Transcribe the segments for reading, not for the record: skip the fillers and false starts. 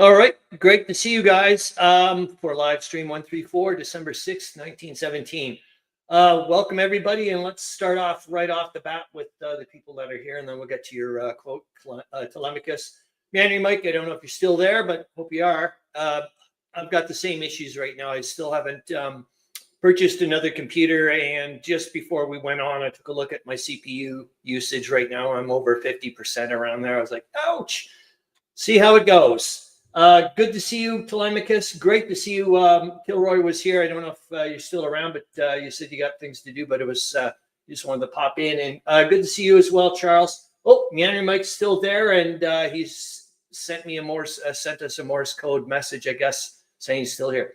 All right, great to see you guys for live stream 134, December 6th, 1917. Welcome everybody, and let's start off right off the bat with the people that are here, and then we'll get to your quote, Tolemykus. Meandering Mike, I don't know if you're still there, but hope you are. I've got the same issues right now. I still haven't purchased another computer, and just before we went on, I took a look at my CPU usage right now. I'm over 50% around there. I was like, ouch. See how it goes. Good to see you, Tolemykus. Great to see you. Kilroy was here. I don't know if you're still around, but you said you got things to do, but it was you just wanted to pop in. And good to see you as well, Charles. Oh, Meandering Mike's still there, and he's sent me sent us a Morse code message, I guess, saying he's still here,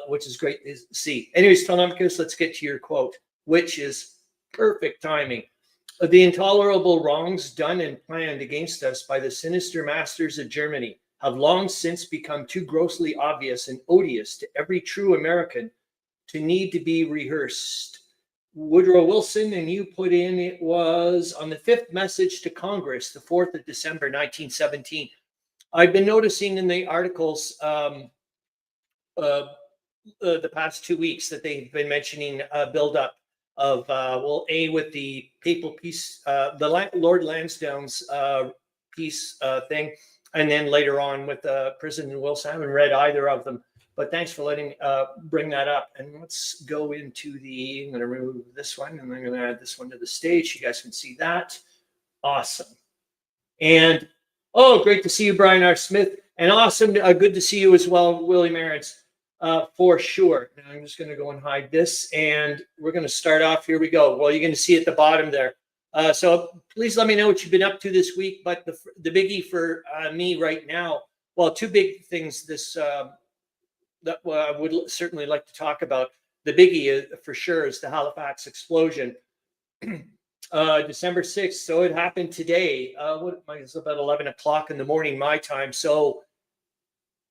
which is great to see. Anyways, Tolemykus, let's get to your quote, which is perfect timing. The intolerable wrongs done and planned against us by the sinister masters of Germany have long since become too grossly obvious and odious to every true American to need to be rehearsed. Woodrow Wilson, and you put in, it was on the 5th message to Congress, the 4th of December, 1917. I've been noticing in the articles the past 2 weeks that they've been mentioning build-up of, with the papal peace, the Lord Lansdowne's peace thing, and then later on with President Wilson. I haven't read either of them, but thanks for letting bring that up. And let's go into I'm going to remove this one, and I'm going to add this one to the stage. You guys can see that. Awesome. And, oh, great to see you, Brian R. Smith. And awesome, good to see you as well, William Arends, for sure. Now I'm just going to go and hide this, and we're going to start off. Here we go. Well, you're going to see at the bottom there. So please let me know what you've been up to this week. But the biggie for me right now, well, two big things that I would certainly like to talk about. The biggie for sure is the Halifax explosion, December 6th. So it happened today. It's about 11 o'clock in the morning my time. So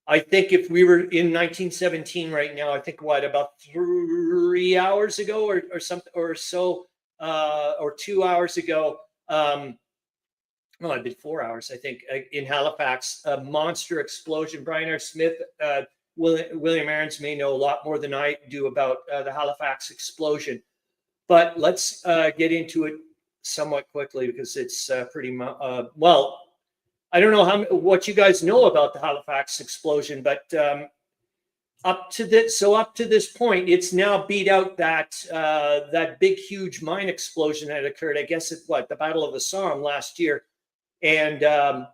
I think if we were in 1917 right now, I think about 3 hours ago or something or so. Or 2 hours ago, well, it'd been 4 hours, I think, in Halifax, a monster explosion. Brian R. Smith, William Arends may know a lot more than I do about the Halifax explosion, but let's get into it somewhat quickly because it's pretty well. I don't know what you guys know about the Halifax explosion, but up to this point, it's now beat out that big, huge mine explosion that occurred. I guess the Battle of the Somme last year, and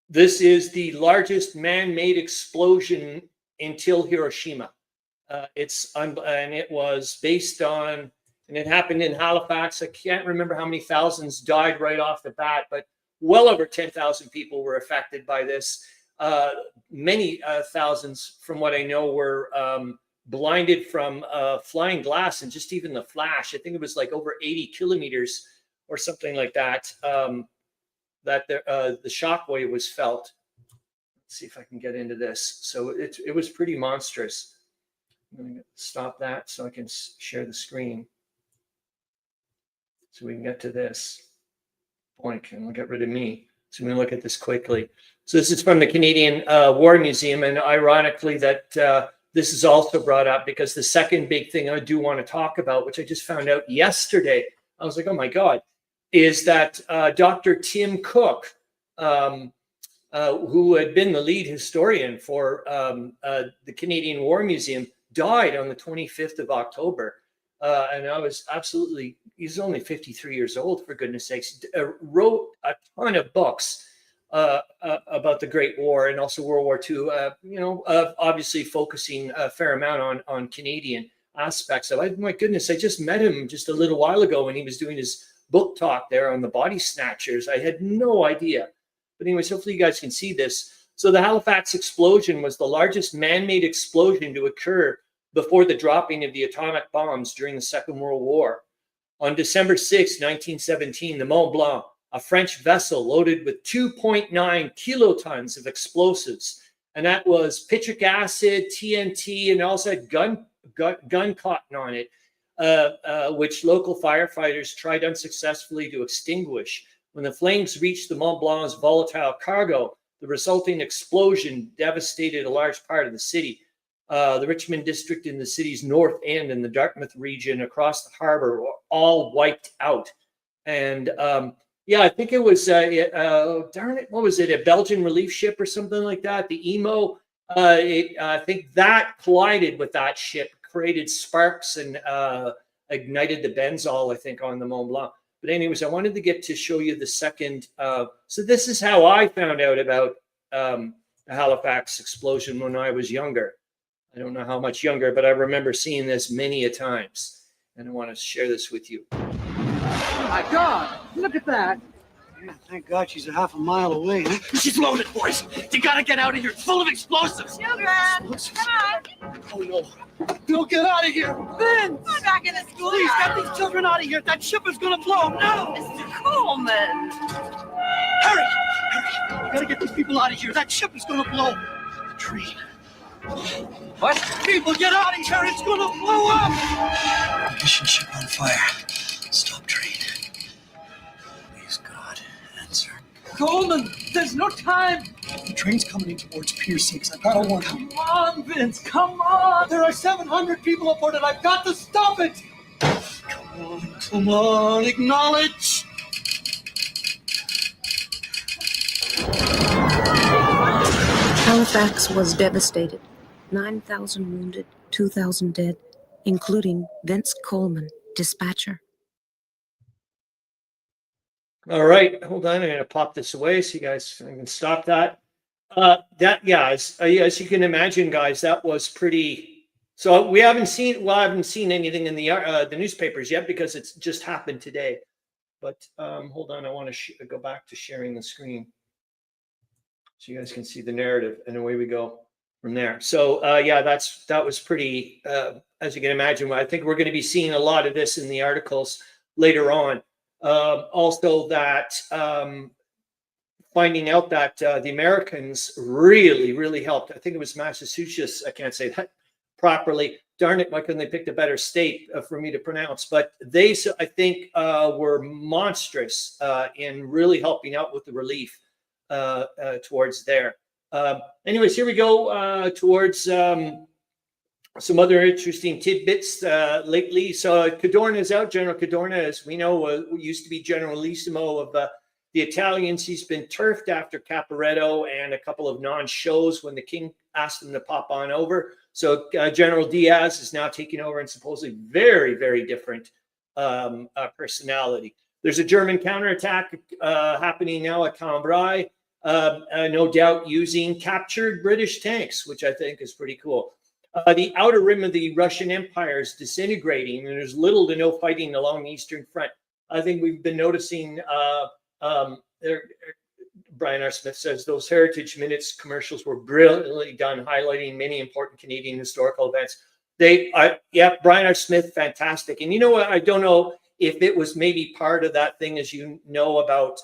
this is the largest man-made explosion until Hiroshima. And it was based on, and it happened in Halifax. I can't remember how many thousands died right off the bat, but well over 10,000 people were affected by this. Many thousands, from what I know, were blinded from flying glass and just even the flash. I think it was like over 80 kilometers or something like that, that the shockwave was felt. Let's see if I can get into this. So it was pretty monstrous. I'm going to stop that so I can share the screen so we can get to this point, and we'll get rid of me. So I'm going to look at this quickly. So this is from the Canadian War Museum, and ironically that this is also brought up because the second big thing I do want to talk about, which I just found out yesterday, I was like, oh my God, is that Dr. Tim Cook, who had been the lead historian for the Canadian War Museum, died on the 25th of October. And I was absolutely, he's only 53 years old, for goodness sakes, wrote a ton of books about the Great War and also World War II, obviously focusing a fair amount on Canadian aspects of it. My goodness, I just met him just a little while ago when he was doing his book talk there on the body snatchers. I had no idea. But anyways, hopefully you guys can see this. So the Halifax explosion was the largest man-made explosion to occur before the dropping of the atomic bombs during the Second World War. On December 6, 1917, the Mont Blanc, a French vessel loaded with 2.9 kilotons of explosives, and that was citric acid, TNT, and also had gun cotton on it, which local firefighters tried unsuccessfully to extinguish. When the flames reached the Mont Blanc's volatile cargo, The resulting explosion devastated a large part of the city. The Richmond district in the city's north end and the Dartmouth region across the harbor were all wiped out. And yeah, I think it was, darn it, what was it, a Belgian relief ship or something like that? The Emo, I think that collided with that ship, created sparks and ignited the benzol, I think, on the Mont Blanc. But anyways, I wanted to get to show you the second. So this is how I found out about the Halifax explosion when I was younger. I don't know how much younger, but I remember seeing this many a times. And I want to share this with you. My God, look at that. Yeah, thank God she's a half a mile away, huh? She's loaded, boys. You gotta get out of here. It's full of explosives. Children, come on. Oh, no. No, get out of here. Vince! We're back in the school. Please, get these children out of here. That ship is going to blow. No! Mr. Coleman. Hurry! Hurry! We gotta get these people out of here. That ship is going to blow. The train. What? People, get out of here. It's going to blow up. Mission ship on fire. Stop train. Please, God, answer. Coleman, there's no time. The train's coming in towards Pier 6. I've got to warn them. Come on, Vince, come on. There are 700 people aboard it. I've got to stop it. Come on, acknowledge. Halifax was devastated. 9,000 wounded, 2,000 dead, including Vince Coleman, dispatcher. All right, hold on. I'm going to pop this away so you guys can stop that. Yeah, as you can imagine, guys, that was pretty. So we haven't seen. Well, I haven't seen anything in the newspapers yet because it's just happened today. But hold on, I want to go back to sharing the screen so you guys can see the narrative, and away we go from there. So yeah, that was pretty. As you can imagine, I think we're going to be seeing a lot of this in the articles later on. Also, that finding out that the Americans really helped. I think it was Massachusetts. I can't say that properly. Darn it, why couldn't they pick a better state for me to pronounce? But they, I think, were monstrous in really helping out with the relief towards there. Anyways, here we go towards some other interesting tidbits lately. So Cadorna is out. General Cadorna, as we know, used to be Generalissimo of the Italians. He's been turfed after Caporetto and a couple of non-shows when the king asked him to pop on over. So General Diaz is now taking over and supposedly very different personality. There's a German counterattack happening now at Cambrai, no doubt using captured British tanks, which I think is pretty cool. The outer rim of the Russian Empire is disintegrating, and there's little to no fighting along the Eastern Front. I think we've been noticing, Brian R. Smith says, those Heritage Minutes commercials were brilliantly done, highlighting many important Canadian historical events. Yeah, Brian R. Smith, fantastic. And you know what? I don't know if it was maybe part of that thing, as you know, about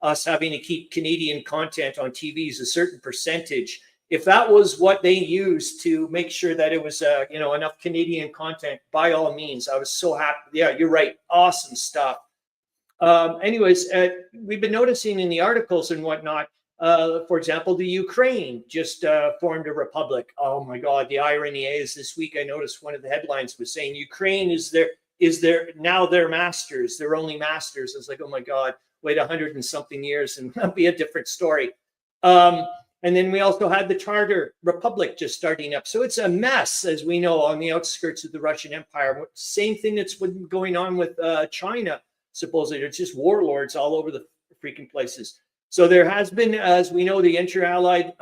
us having to keep Canadian content on TVs, a certain percentage. If that was what they used to make sure that it was, enough Canadian content, by all means, I was so happy. Yeah, you're right. Awesome stuff. Anyways, we've been noticing in the articles and whatnot, for example, the Ukraine just formed a republic. Oh my God, the irony is this week I noticed one of the headlines was saying Ukraine is now their masters, their only masters. I was like, oh my God, wait 100 and something years and that'll be a different story. And then we also had the Tartar Republic just starting up. So it's a mess, as we know, on the outskirts of the Russian Empire. Same thing that's been going on with China, supposedly. It's just warlords all over the freaking places. So there has been, as we know, the Inter-Allied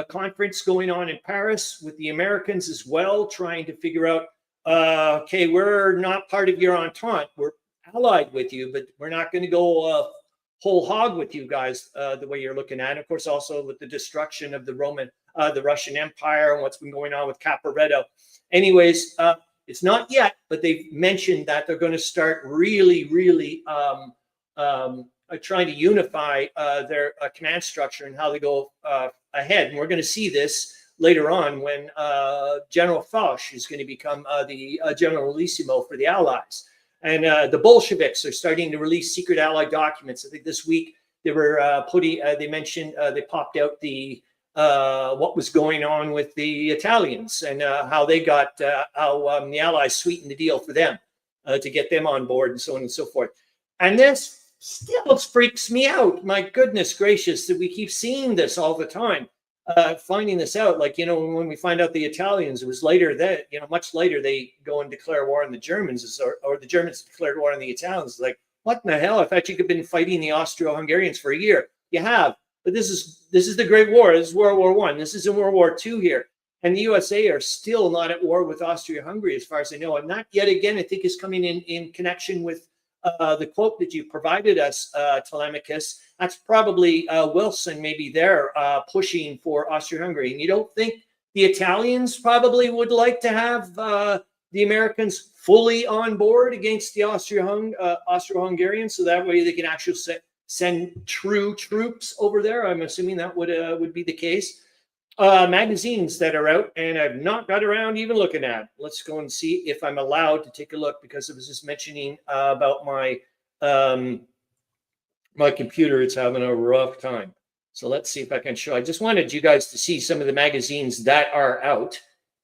Conference going on in Paris with the Americans as well, trying to figure out, okay, we're not part of your entente. We're allied with you, but we're not going to go whole hog with you guys the way you're looking at it. Of course, also with the destruction of the Russian Empire and what's been going on with Caporetto. Anyways, it's not yet, but they've mentioned that they're going to start really trying to unify their command structure and how they go ahead. And we're going to see this later on when General Foch is going to become the Generalissimo for the Allies. And the Bolsheviks are starting to release secret Allied documents. I think this week they were they mentioned they popped out the what was going on with the Italians and how they got how the Allies sweetened the deal for them to get them on board and so on and so forth. And this still freaks me out. My goodness gracious, that we keep seeing this all the time. Finding this out, like, you know, when we find out the Italians, it was later that, you know, much later they go and declare war on the Germans, or the Germans declared war on the Italians. Like, what in the hell? I thought you could have been fighting the Austro-Hungarians for a year. You have, but this is the Great War. This is World War I. This is in World War II here, and the USA are still not at war with Austria-Hungary, as far as I know. And that yet again, I think, is coming in connection with the quote that you provided us, Tolemykus. That's probably Wilson, maybe there pushing for Austria-Hungary. And you don't think the Italians probably would like to have the Americans fully on board against the Austro-Hungarians, so that way they can actually send true troops over there? I'm assuming that would be the case. Magazines that are out, and I've not got around even looking at. Let's go and see if I'm allowed to take a look, because it was just mentioning about my my computer. It's having a rough time. So let's see if I can show. I just wanted you guys to see some of the magazines that are out,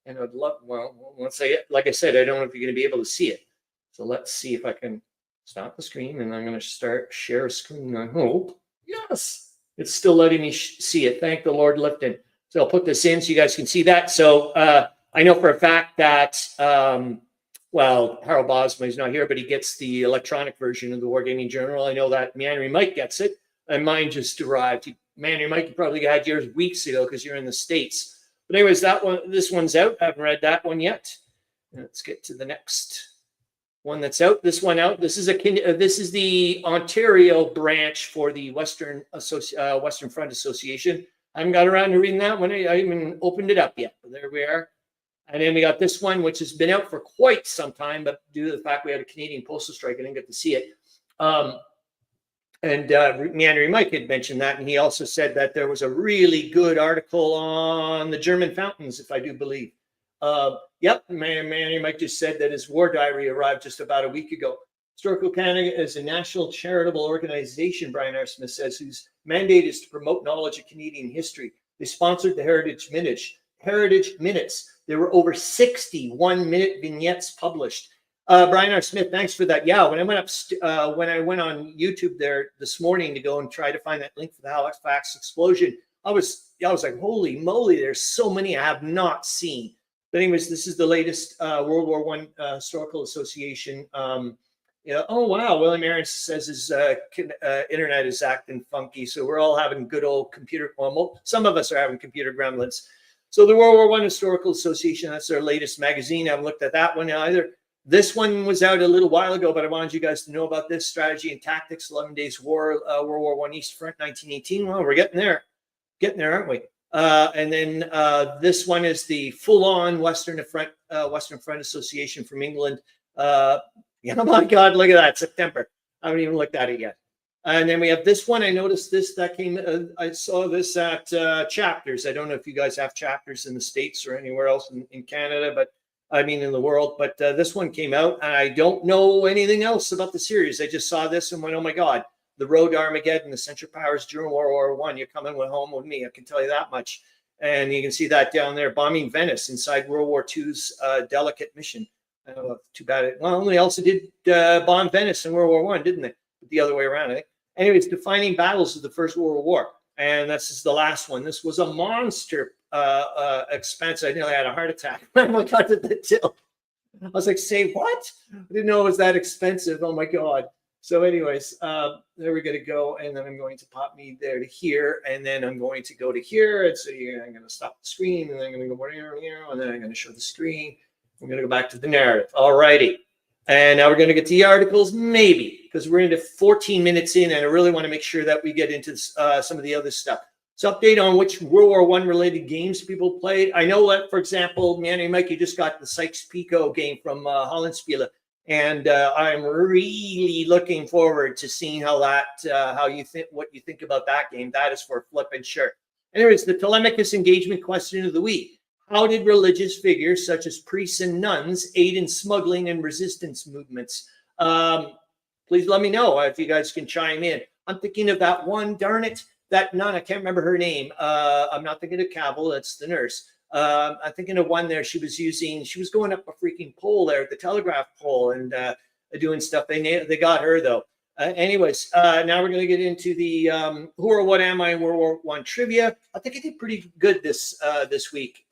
and I'd love, well, let's say, like I said, I don't know if you're going to be able to see it. So let's see if I can stop the screen, and I'm going to start share screen. I hope. Yes, it's still letting me see it. Thank the Lord, Lifton. So I'll put this in so you guys can see that. So I know for a fact that, well, Harro Bosma is not here, but he gets the electronic version of the Wargaming Journal. I know that Meandering Mike gets it, and mine just arrived. Meandering Mike, you probably had yours weeks ago because you're in the States. But anyways, that one, this one's out. I haven't read that one yet. Let's get to the next one that's out. This one out. This is the Ontario branch for the Western Front Association. I haven't got around to reading that one. I haven't even opened it up yet. But there we are. And then we got this one, which has been out for quite some time, but due to the fact we had a Canadian postal strike, I didn't get to see it. Meandering Mike had mentioned that, and he also said that there was a really good article on the German fountains, if I do believe. Yep, Meandering Mike just said that his war diary arrived just about a week ago. Historical Canada is a national charitable organization, Brian R. Smith says, whose mandate is to promote knowledge of Canadian history. They sponsored the Heritage Minutes. There were over 60 one-minute vignettes published. Brian R. Smith, thanks for that. Yeah, when I went on YouTube there this morning to go and try to find that link for the Halifax explosion, I was like, holy moly, there's so many I have not seen. But anyways, this is the latest World War I Historical Association. Yeah. Oh wow, William Arends says his internet is acting funky, so we're all having good old computer. Well, some of us are having computer gremlins. So the World War I Historical Association, that's their latest magazine. I haven't looked at that one either. This one was out a little while ago, but I wanted you guys to know about this. Strategy and Tactics, 11 Days War, World War I East Front, 1918. Well, we're getting there, aren't we? And then this one is the full-on Western Front Association from England. Yeah, oh my God, look at that, September. I haven't even looked at it yet. And then we have this one. I noticed this, that came, I saw this at Chapters. I don't know if you guys have Chapters in the States or anywhere else in Canada, but I mean in the world. But this one came out, and I don't know anything else about the series. I just saw this and went, oh my God, the road to Armageddon, the Central Powers during World War I. You're coming home with me, I can tell you that much. And you can see that down there, bombing Venice inside World War II's delicate mission. Too bad. Well, they also did bomb Venice in World War I, didn't they? The other way around, I think. Anyways, defining battles of the First World War. And this is the last one. This was a monster expense. I nearly had a heart attack when I got to the till. I was like, say what? I didn't know it was that expensive. Oh my God. So anyways, there we're going to go. And then I'm going to pop me there to here. And then I'm going to go to here. And so I'm going to stop the screen. And then I'm going to go here, and then I'm going to show the screen. I'm going to go back to the narrative. All righty. And now we're going to get to the articles, maybe, because we're into 14 minutes in, and I really want to make sure that we get into some of the other stuff. So update on which World War I related games people played. I know that, for example, Manny Mike, you just got the Sykes-Picot game from Hollandspiele, and I'm really looking forward to seeing how what you think about that game. That is for flipping sure. Anyways, the Tolemykus engagement question of the week. How did religious figures such as priests and nuns aid in smuggling and resistance movements? Please let me know if you guys can chime in. I'm thinking of that one, darn it, that nun, I can't remember her name. I'm not thinking of Cavill, that's the nurse. I'm thinking of one there. She was going up a freaking pole there, the telegraph pole, and doing stuff. They got her though. Anyways, now we're going to get into the who or what am I in World War I trivia. I think I did pretty good this week.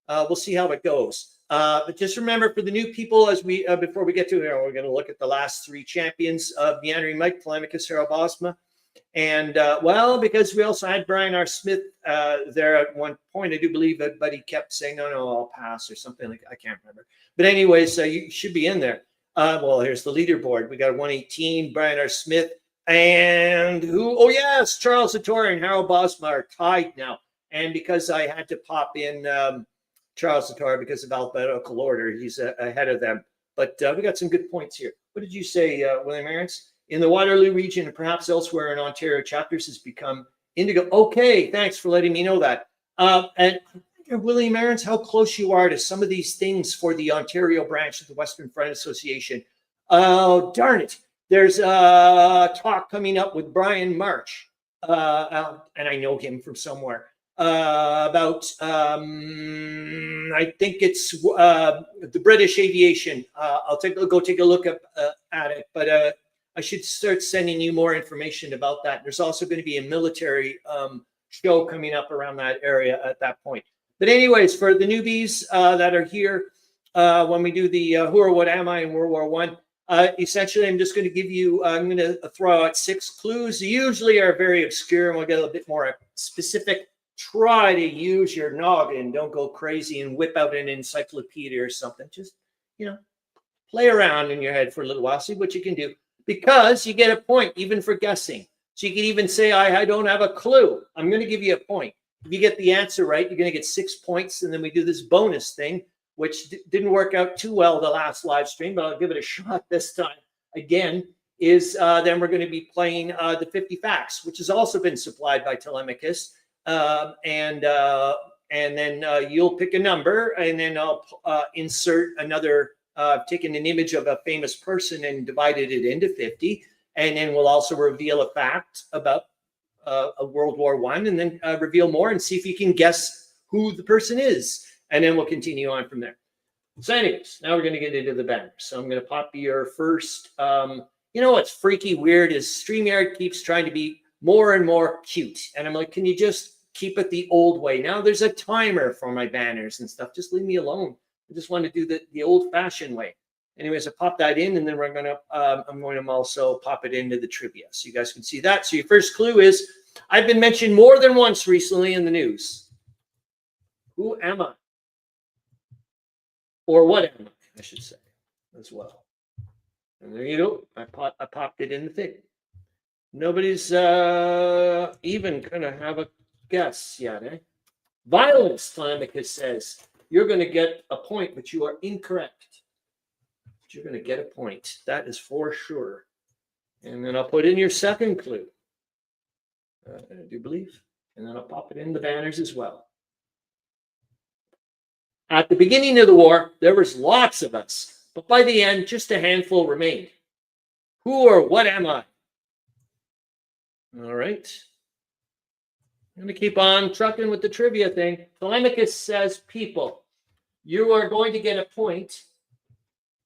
We'll see how it goes. But just remember, for the new people, as we before we get to it, we're going to look at the last three champions of Meandering Mike, Tolemykus, Harro, Bosma. And well, because we also had Brian R. Smith there at one point, I do believe that, but he kept saying, no, I'll pass or something like I can't remember. But anyways, you should be in there. Well, here's the leaderboard. We got 118, Brian R. Smith, and who? Oh, yes, Charles Latora and Harro Bosma are tied now. And because I had to pop in Charles Latora because of alphabetical order, he's ahead of them. But we got some good points here. What did you say, William Arends? In the Waterloo region and perhaps elsewhere in Ontario, chapters has become indigo. Okay, thanks for letting me know that. And William Arends, how close you are to some of these things for the Ontario branch of the Western Front Association. Oh, darn it. There's a talk coming up with Brian March, and I know him from somewhere, about, I think it's the British aviation. I'll go take a look at it, but I should start sending you more information about that. There's also going to be a military show coming up around that area at that point. But anyways, for the newbies that are here, when we do the who or what am I in World War I, essentially, I'm just going to give you, I'm going to throw out 6 clues. They usually are very obscure, and we'll get a bit more specific. Try to use your noggin. Don't go crazy and whip out an encyclopedia or something. Just, play around in your head for a little while. See what you can do. Because you get a point even for guessing. So you can even say, I don't have a clue. I'm going to give you a point. If you get the answer right, you're going to get 6 points. And then we do this bonus thing, which didn't work out too well the last live stream, but I'll give it a shot this time. Again, is then we're going to be playing the 50 Facts, which has also been supplied by Tolemykus. And then you'll pick a number, and then I'll insert another. Taken an image of a famous person and divided it into 50. And then we'll also reveal a fact about a World War I, and then reveal more and see if you can guess who the person is. And then we'll continue on from there. So anyways, now we're going to get into the banners. So I'm going to pop your first. What's freaky weird is StreamYard keeps trying to be more and more cute. And I'm like, can you just keep it the old way? Now there's a timer for my banners and stuff. Just leave me alone. I just want to do the old-fashioned way. Anyways, I pop that in, and then I'm going to also pop it into the trivia so you guys can see that. So your first clue is, I've been mentioned more than once recently in the news. Who am I? Or what am I should say, as well. And there you go. I popped it in the thing. Nobody's even going to have a guess yet, eh? Violence, Tolemykus says. You're going to get a point, but you are incorrect. But you're going to get a point. That is for sure. And then I'll put in your second clue. I do believe. And then I'll pop it in the banners as well. At the beginning of the war, there was lots of us. But by the end, just a handful remained. Who or what am I? All right. I'm going to keep on trucking with the trivia thing. Tolemykus says people. You are going to get a point,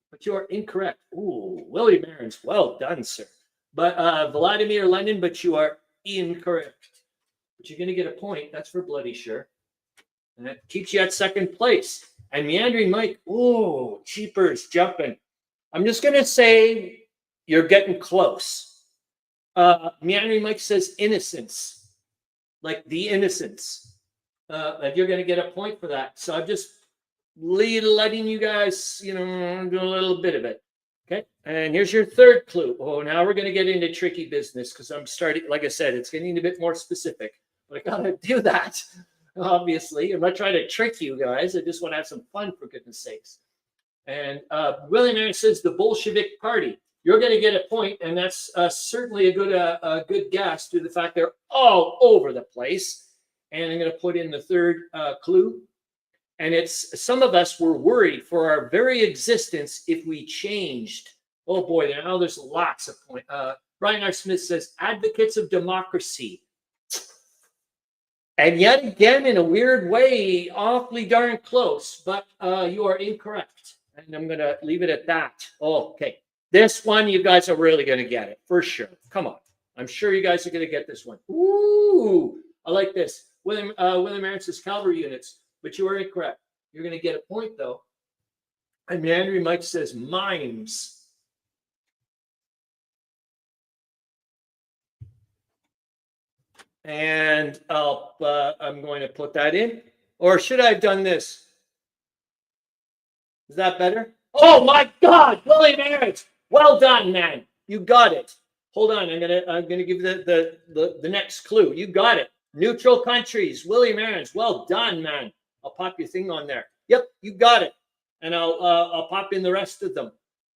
but you are incorrect. Ooh, William Arends, well done, sir. But Vladimir Lenin, but you are incorrect. But you're going to get a point. That's for bloody sure. And that keeps you at second place. And Meandering Mike, ooh, cheapers jumping. I'm just going to say you're getting close. Meandering Mike says innocence, like the innocence. And you're going to get a point for that. So I'm just letting you guys, do a little bit of it. Okay. And here's your third clue. Oh, now we're going to get into tricky business because I'm starting, like I said, it's getting a bit more specific. But I got to do that, obviously. I'm not trying to trick you guys. I just want to have some fun, for goodness sakes. And William Arends says the Bolshevik Party. You're going to get a point, and that's certainly a good guess due to the fact they're all over the place. And I'm going to put in the third clue. And it's some of us were worried for our very existence if we changed. Oh boy, now there's lots of Brian R. Smith says, advocates of democracy. And yet again, in a weird way, awfully darn close, but you are incorrect. And I'm going to leave it at that. Oh, okay. This one, you guys are really going to get it, for sure. Come on. I'm sure you guys are going to get this one. Ooh, I like this. William Arends says cavalry units, but you are incorrect. You're going to get a point, though. And Meandering Mike says mimes. And I'm going to put that in. Or should I have done this? Is that better? Oh my God, William Arends. Well done, man. You got it. Hold on, I'm gonna give the next clue. You got it. Neutral countries. William Arends. Well done, man. I'll pop your thing on there. Yep, you got it. And I'll pop in the rest of them.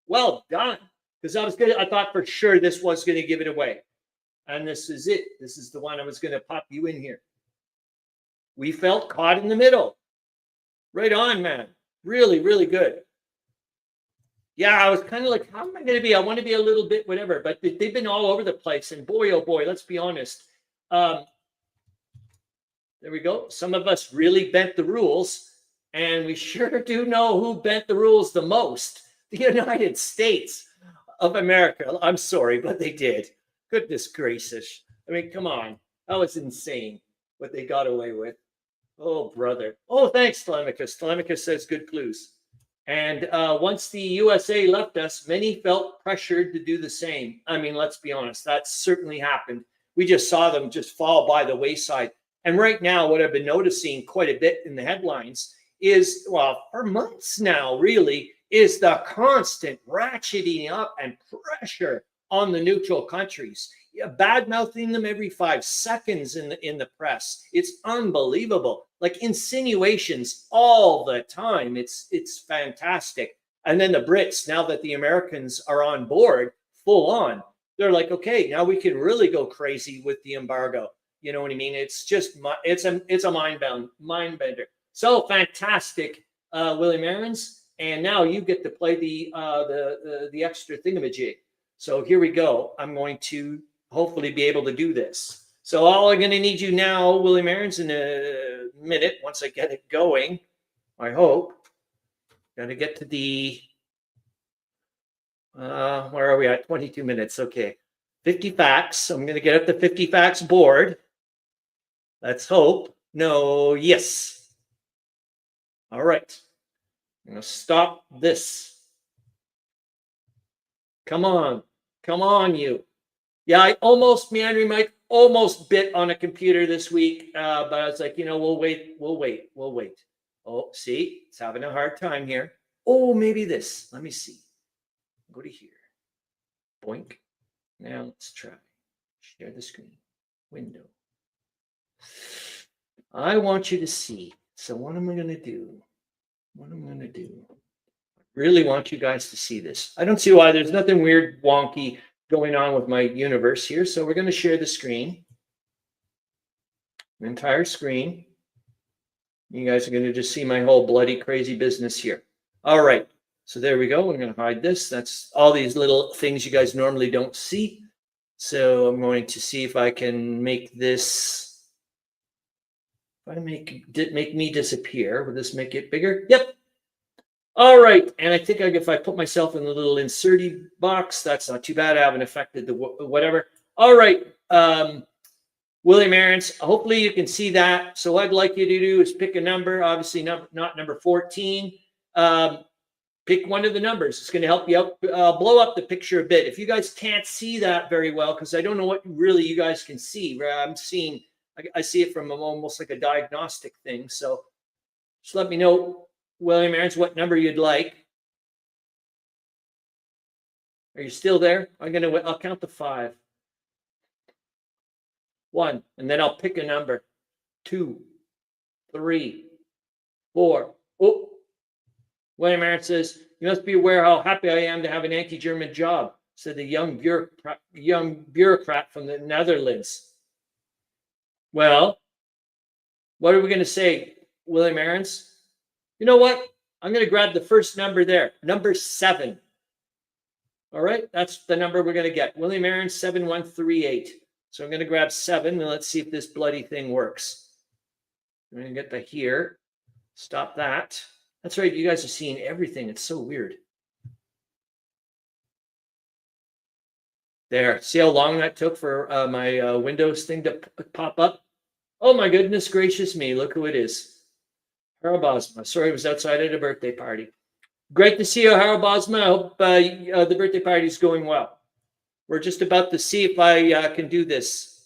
Well done. Because I thought for sure this was gonna give it away. And this is it. This is the one I was going to pop you in here. We felt caught in the middle. Right on, man. Really, really good. Yeah, I was kind of like, how am I going to be? I want to be a little bit whatever. But they've been all over the place. And boy, oh boy, let's be honest. There we go. Some of us really bent the rules. And we sure do know who bent the rules the most. The United States of America. I'm sorry, but they did. Goodness gracious. I mean, come on. That was insane what they got away with. Oh, brother. Oh, thanks, Tolemykus. Tolemykus says good clues. And once the USA left us, many felt pressured to do the same. I mean, let's be honest. That certainly happened. We just saw them just fall by the wayside. And right now, what I've been noticing quite a bit in the headlines is, well, for months now, really, is the constant ratcheting up and pressure on the neutral countries, bad mouthing them every 5 seconds in the press. It's unbelievable, like insinuations all the time. It's fantastic. And then the Brits, now that the Americans are on board, full on, they're like, okay, now we can really go crazy with the embargo. You know what I mean? It's just it's a mind bender. So fantastic, William Arends, and now you get to play the extra thingamajig. So here we go. I'm going to hopefully be able to do this. So all I'm going to need you now, William Arends, in a minute, once I get it going, I hope. Got to get to the, where are we at? 22 minutes. Okay. 50 facts. I'm going to get up the 50 facts board. Let's hope. No, yes. All right. I'm going to stop this. Come on. Come on, you. Yeah, Meandering Mike almost bit on a computer this week, but I was like, we'll wait. Oh, see, it's having a hard time here. Oh, maybe this. Let me see. Go to here. Boink. Now let's try. Share the screen. Window. I want you to see. So what am I going to do? Really want you guys to see this. I don't see why. There's nothing weird, wonky going on with my universe here. So we're going to share the screen. The entire screen. You guys are going to just see my whole bloody crazy business here. All right. So there we go. We're going to hide this. That's all these little things you guys normally don't see. So I'm going to see if I can make this. If I make me disappear, will this make it bigger? Yep. All right, and I think if I put myself in the little inserty box, that's not too bad. I haven't affected the whatever. All right, William Arends, hopefully you can see that. So what I'd like you to do is pick a number, obviously not number 14. Pick one of the numbers. It's going to help you out, blow up the picture a bit. If you guys can't see that very well, because I don't know what really you guys can see. I see it from almost like a diagnostic thing. So just let me know, William Arends, what number you'd like. Are you still there? I'll count to 5. 1, and then I'll pick a number. 2, 3, 4. Oh, William Arends says, "You must be aware how happy I am to have an anti-German job," said the young bureaucrat from the Netherlands. Well, what are we going to say, William Arends? You know what? I'm going to grab the first number there, number 7. All right, that's the number we're going to get. William Arends 7138. So I'm going to grab 7 and let's see if this bloody thing works. I'm going to get the here. Stop that. That's right. You guys are seeing everything. It's so weird. There. See how long that took for my Windows thing to pop up? Oh my goodness gracious me. Look who it is. Harro Bosma. Sorry, I was outside at a birthday party. Great to see you, Harro Bosma. I hope the birthday party is going well. We're just about to see if I can do this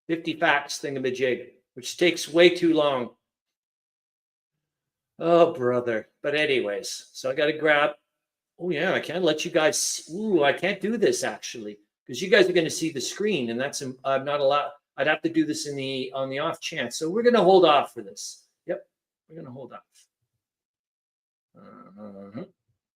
50 facts thingamajig, which takes way too long. Oh, brother. But anyways, so I got to grab. Oh, yeah, I can't let you guys. Ooh, I can't do this actually because you guys are going to see the screen, and that's I'm not allowed. I'd have to do this on the off chance. So we're going to hold off for this. Yep, we're going to hold off.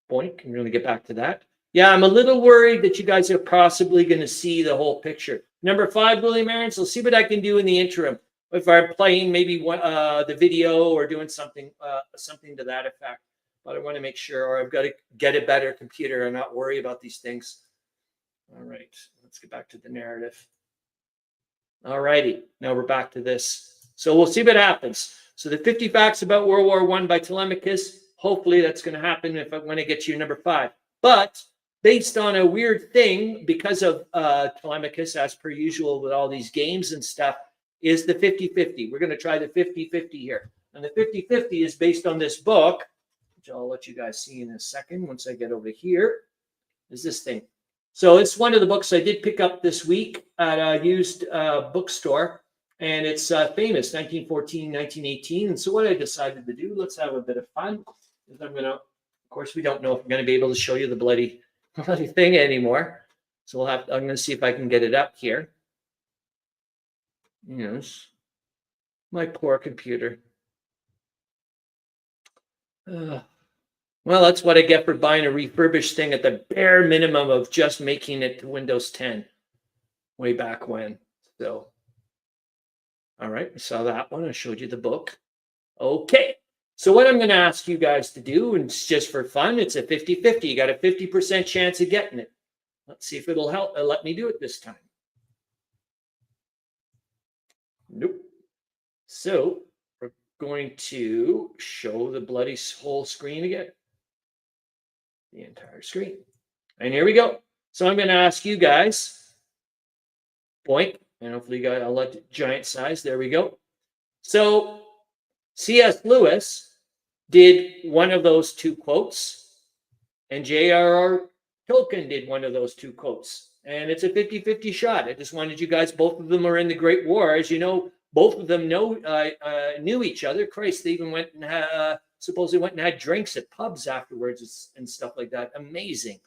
Boink. I'm going to get back to that. Yeah, I'm a little worried that you guys are possibly going to see the whole picture. Number 5, William Arends. Let's see what I can do in the interim. If I'm playing maybe the video or doing something to that effect. But I want to make sure, or I've got to get a better computer and not worry about these things. All right, let's get back to the narrative. All righty, now we're back to this. So we'll see what happens. So the 50 facts about World War I by Tolemykus. Hopefully that's going to happen when I get to your number 5. But based on a weird thing, because of Tolemykus, as per usual with all these games and stuff, is the 50-50. We're going to try the 50-50 here. And the 50-50 is based on this book, which I'll let you guys see in a second once I get over here, is this thing. So it's one of the books I did pick up this week at a used bookstore, and it's famous, 1914, 1918. And so what I decided to do, let's have a bit of fun, is I'm going to, of course, we don't know if I'm going to be able to show you the bloody thing anymore. So I'm going to see if I can get it up here. Yes, my poor computer. Well, that's what I get for buying a refurbished thing at the bare minimum of just making it to Windows 10 way back when. So, all right, we saw that one. I showed you the book. Okay, so what I'm going to ask you guys to do, and it's just for fun, it's a 50-50. You got a 50% chance of getting it. Let's see if it'll help. Let me do it this time. Nope. So we're going to show the bloody whole screen again. The entire screen. And here we go. So I'm going to ask you guys, boink, and hopefully you guys, I'll let the giant size. There we go. So C.S. Lewis did one of those 2 quotes, and J.R.R. Tolkien did one of those 2 quotes. And it's a 50-50 shot. I just wanted you guys, both of them are in the Great War. As you know, both of them knew each other. Christ, they even went and supposedly went and had drinks at pubs afterwards and stuff like that. Amazing.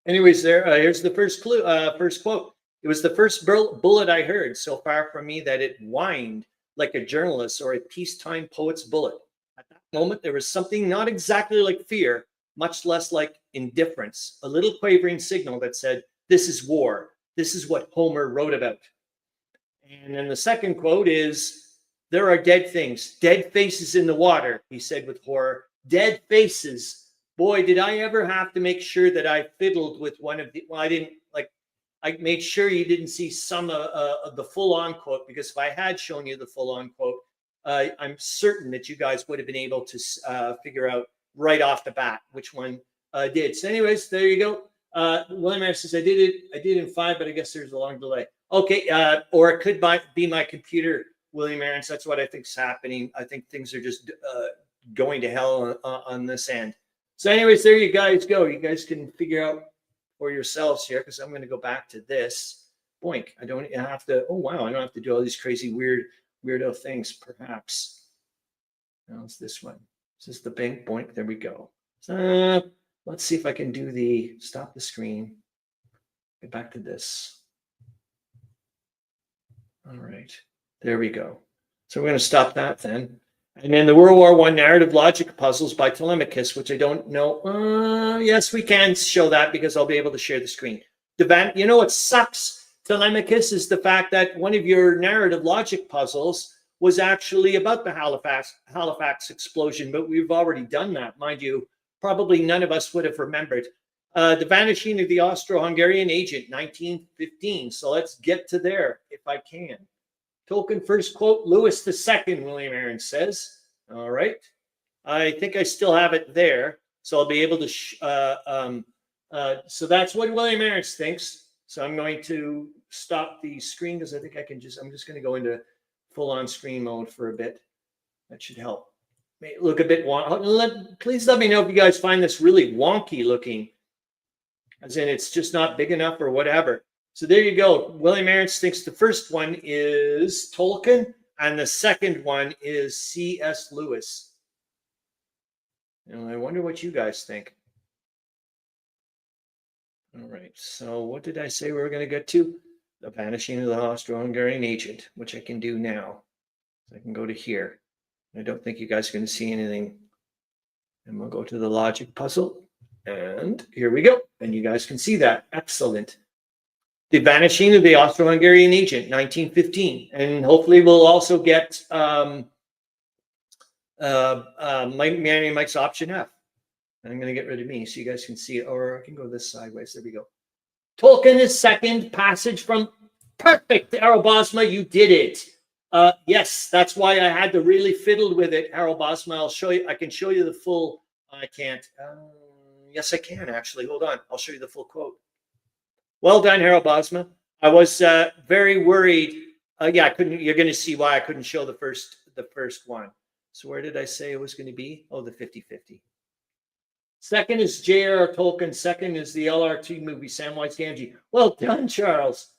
Anyways, here's the first clue. First quote. It was the first bullet I heard so far from me that it whined like a journalist or a peacetime poet's bullet. At that moment, there was something not exactly like fear, much less like indifference, a little quavering signal that said, "This is war. This is what Homer wrote about." And then the second quote is, "There are dead things, dead faces in the water," he said with horror. Dead faces. Boy, did I ever have to make sure that I fiddled with one of the, well, I made sure you didn't see some of the full-on quote, because if I had shown you the full-on quote, I'm certain that you guys would have been able to figure out right off the bat which one did. So anyways, there you go. William Arends says, I did it in 5, but I guess there's a long delay. Okay, or it could be my computer, William Arends. That's what I think is happening. I think things are just going to hell on this end. So anyways, there you guys go. You guys can figure out for yourselves here, because I'm going to go back to this. Boink. I don't have to, oh wow, I don't have to do all these crazy weirdo things, perhaps. Now it's this one. This is the bank. Boink. There we go. So, let's see if I can do the stop the screen. Get back to this. All right. There we go. So we're going to stop that then. And then the World War I narrative logic puzzles by Tolemykus, which I don't know. Yes, we can show that because I'll be able to share the screen. You know what sucks, Tolemykus, is the fact that one of your narrative logic puzzles was actually about the Halifax explosion, but we've already done that. Mind you, probably none of us would have remembered. The vanishing of the Austro-Hungarian agent, 1915. So let's get to there if I can. Tolkien first quote, Louis II, William Arends says. All right. I think I still have it there. So I'll be able to, so that's what William Arends thinks. So I'm going to stop the screen because I think I'm just going to go into full on screen mode for a bit. That should help. May it look a bit wonky. Please let me know if you guys find this really wonky looking, as in it's just not big enough or whatever. So there you go. William Arends thinks the first one is Tolkien and the second one is C.S. Lewis. And I wonder what you guys think. All right. So what did I say we were going to get to? The vanishing of the Austro-Hungarian agent, which I can do now. So I can go to here. I don't think you guys are going to see anything. And we'll go to the logic puzzle. And here we go. And you guys can see that. Excellent. The vanishing of the Austro-Hungarian agent, 1915. And hopefully we'll also get Meandering Mike's option F. And I'm going to get rid of me so you guys can see it. Or I can go this sideways. There we go. Tolkien is second passage from perfect. Harro Bosma, you did it. Yes, that's why I had to really fiddle with it. Harro Bosma, I'll show you. I can show you the full. I can't. Yes, I can actually. Hold on. I'll show you the full quote. Well done, Harro Bosma. I was very worried. Yeah, I couldn't. You're going to see why I couldn't show the first one. So where did I say it was going to be? Oh, the 50-50. Second is J.R.R. Tolkien. Second is the LRT movie, Samwise Gamgee. Well done, Charles.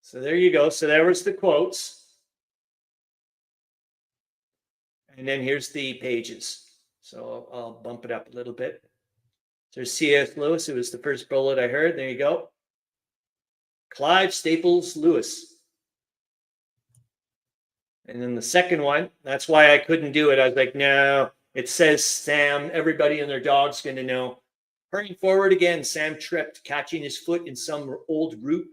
So there you go. So there was the quotes. And then here's the pages. So I'll bump it up a little bit. There's C.S. Lewis. It was the first bullet I heard. There you go. Clive Staples Lewis. And then the second one, that's why I couldn't do it. I was like, no, it says Sam. Everybody and their dog's going to know. Hurrying forward again, Sam tripped, catching his foot in some old root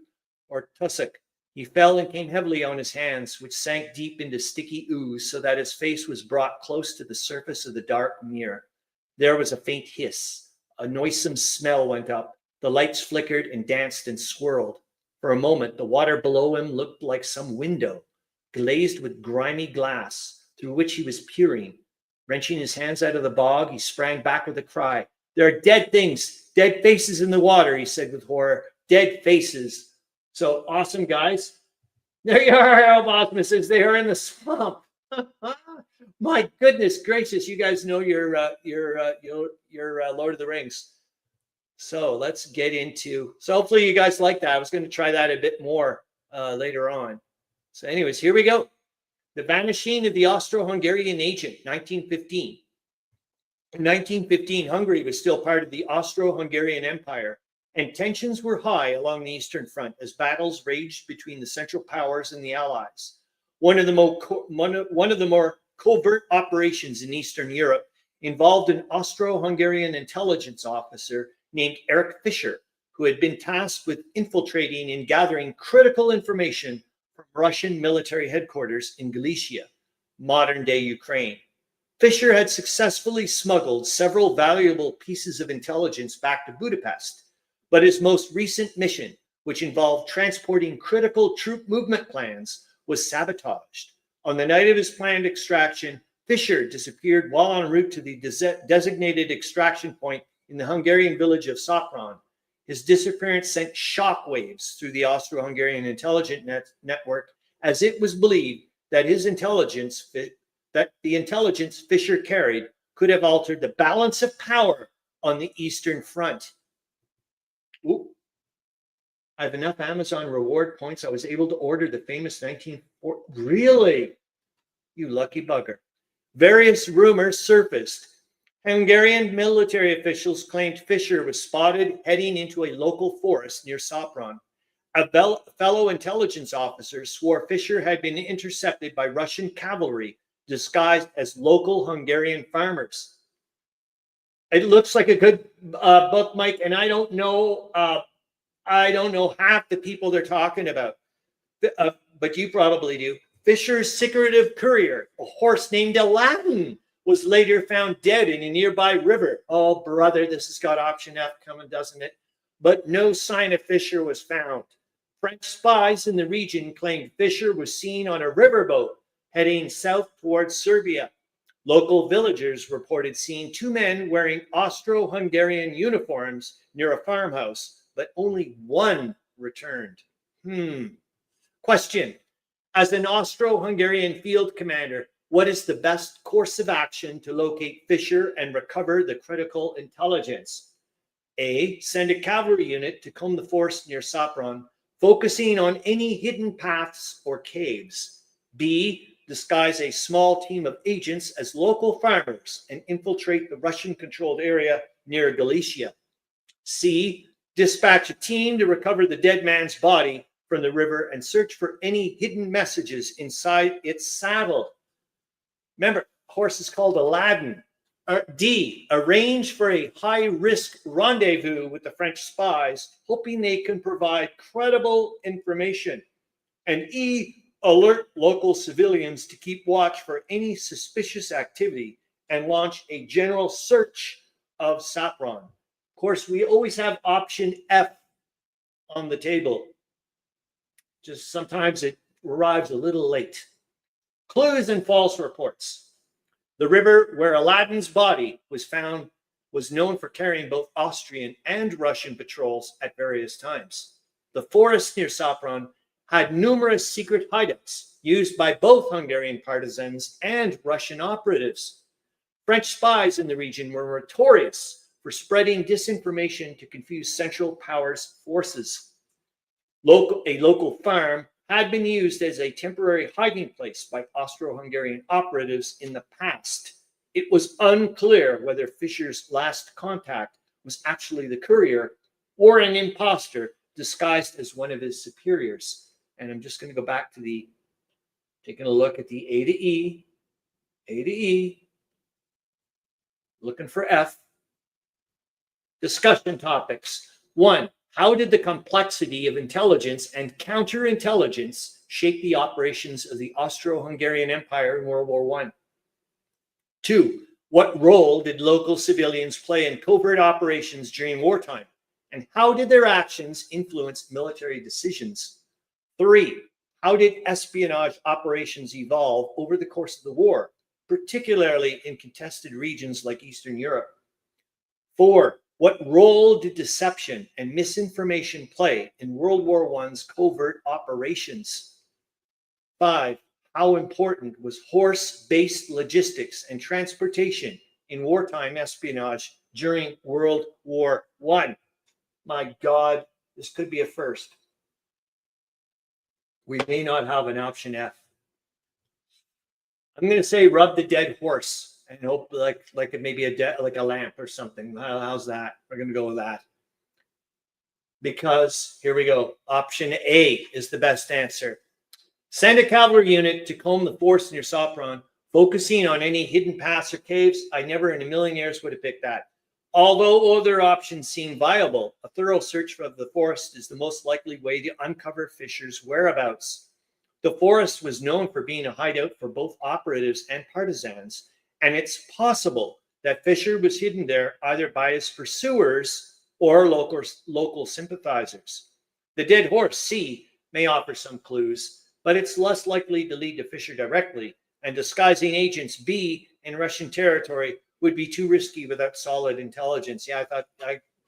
or tussock. He fell and came heavily on his hands, which sank deep into sticky ooze so that his face was brought close to the surface of the dark mirror. There was a faint hiss. A noisome smell went up. The lights flickered and danced and swirled. For a moment, the water below him looked like some window, glazed with grimy glass, through which he was peering. Wrenching his hands out of the bog, he sprang back with a cry. There are dead things, dead faces in the water, he said with horror. Dead faces. So awesome, guys. There you are, Harro Bosma says they are in the swamp. My goodness gracious, you guys know your Lord of the Rings. So let's get into. So hopefully you guys like that. I was going to try that a bit more later on. So, anyways, here we go. The vanishing of the Austro-Hungarian agent, 1915. In 1915, Hungary was still part of the Austro-Hungarian Empire, and tensions were high along the Eastern Front as battles raged between the Central Powers and the Allies. One of the more covert operations in Eastern Europe involved an Austro-Hungarian intelligence officer named Erich Fischer, who had been tasked with infiltrating and gathering critical information from Russian military headquarters in Galicia, modern-day Ukraine. Fischer had successfully smuggled several valuable pieces of intelligence back to Budapest, but his most recent mission, which involved transporting critical troop movement plans, was sabotaged. On the night of his planned extraction, Fischer disappeared while en route to the designated extraction point in the Hungarian village of Sopron. His disappearance sent shockwaves through the Austro-Hungarian intelligence network, as it was believed that the intelligence Fischer carried could have altered the balance of power on the Eastern Front. Ooh. I have enough Amazon reward points. I was able to order the famous 1940. Really? You lucky bugger. Various rumors surfaced. Hungarian military officials claimed Fischer was spotted heading into a local forest near Sopron. A fellow intelligence officer swore Fischer had been intercepted by Russian cavalry disguised as local Hungarian farmers. It looks like a good book, Mike, and I don't know half the people they're talking about, but you probably do. Fischer's secretive courier, a horse named Aladdin, was later found dead in a nearby river. Oh, brother, this has got option F coming, doesn't it? But no sign of Fisher was found. French spies in the region claimed Fisher was seen on a riverboat heading south towards Serbia. Local villagers reported seeing two men wearing Austro-Hungarian uniforms near a farmhouse, but only one returned. Question. As an Austro-Hungarian field commander, what is the best course of action to locate Fisher and recover the critical intelligence? A. Send a cavalry unit to comb the forest near Sopron, focusing on any hidden paths or caves. B. Disguise a small team of agents as local farmers and infiltrate the Russian-controlled area near Galicia. C. Dispatch a team to recover the dead man's body from the river and search for any hidden messages inside its saddle. Remember, horse is called Aladdin. D. Arrange for a high-risk rendezvous with the French spies, hoping they can provide credible information. And E. Alert local civilians to keep watch for any suspicious activity and launch a general search of Sopron. Of course, we always have option F on the table. Just sometimes it arrives a little late. Clues and false reports. The river where Aladdin's body was found was known for carrying both Austrian and Russian patrols at various times. The forest near Sopron had numerous secret hideouts used by both Hungarian partisans and Russian operatives. French spies in the region were notorious for spreading disinformation to confuse Central Powers forces. A local farm had been used as a temporary hiding place by Austro-Hungarian operatives in the past. It was unclear whether Fisher's last contact was actually the courier or an imposter disguised as one of his superiors. And I'm just going to go back to taking a look at the A to E, looking for F. Discussion topics. 1. How did the complexity of intelligence and counterintelligence shape the operations of the Austro-Hungarian Empire in World War I? 2. What role did local civilians play in covert operations during wartime? And how did their actions influence military decisions? 3. How did espionage operations evolve over the course of the war, particularly in contested regions like Eastern Europe? 4. What role did deception and misinformation play in World War I's covert operations? 5. How important was horse-based logistics and transportation in wartime espionage during World War I? My God, this could be a first. We may not have an option F. I'm going to say rub the dead horse and hope like it may be like a lamp or something. How's that? We're going to go with that. Because here we go. Option A is the best answer. Send a cavalry unit to comb the forest near Sopron, focusing on any hidden paths or caves. I never in a million years would have picked that. Although other options seem viable, a thorough search of the forest is the most likely way to uncover Fisher's whereabouts. The forest was known for being a hideout for both operatives and partisans, and it's possible that Fisher was hidden there either by his pursuers or local sympathizers. The dead horse, C, may offer some clues, but it's less likely to lead to Fisher directly, and disguising agents, B, in Russian territory would be too risky without solid intelligence. Yeah, I thought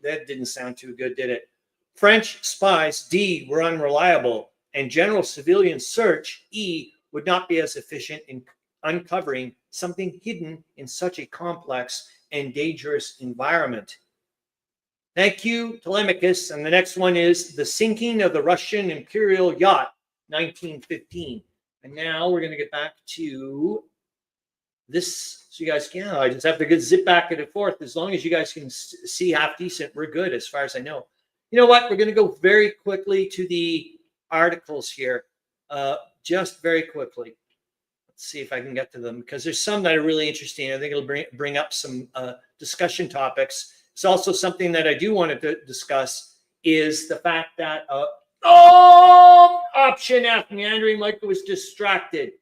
that didn't sound too good, did it? French spies, D, were unreliable, and general civilian search, E, would not be as efficient in uncovering something hidden in such a complex and dangerous environment. Thank you, Tolemykus. And the next one is the sinking of the Russian Imperial yacht, 1915. And now we're going to get back to this, so you guys can, I just have to zip back and forth. As long as you guys can see half decent, we're good as far as I know. You know what? We're going to go very quickly to the articles here, just very quickly. Let's see if I can get to them, because there's some that are really interesting. I think it'll bring up some discussion topics. It's also something that I do want to discuss is the fact that, option F, Meandering Michael was distracted.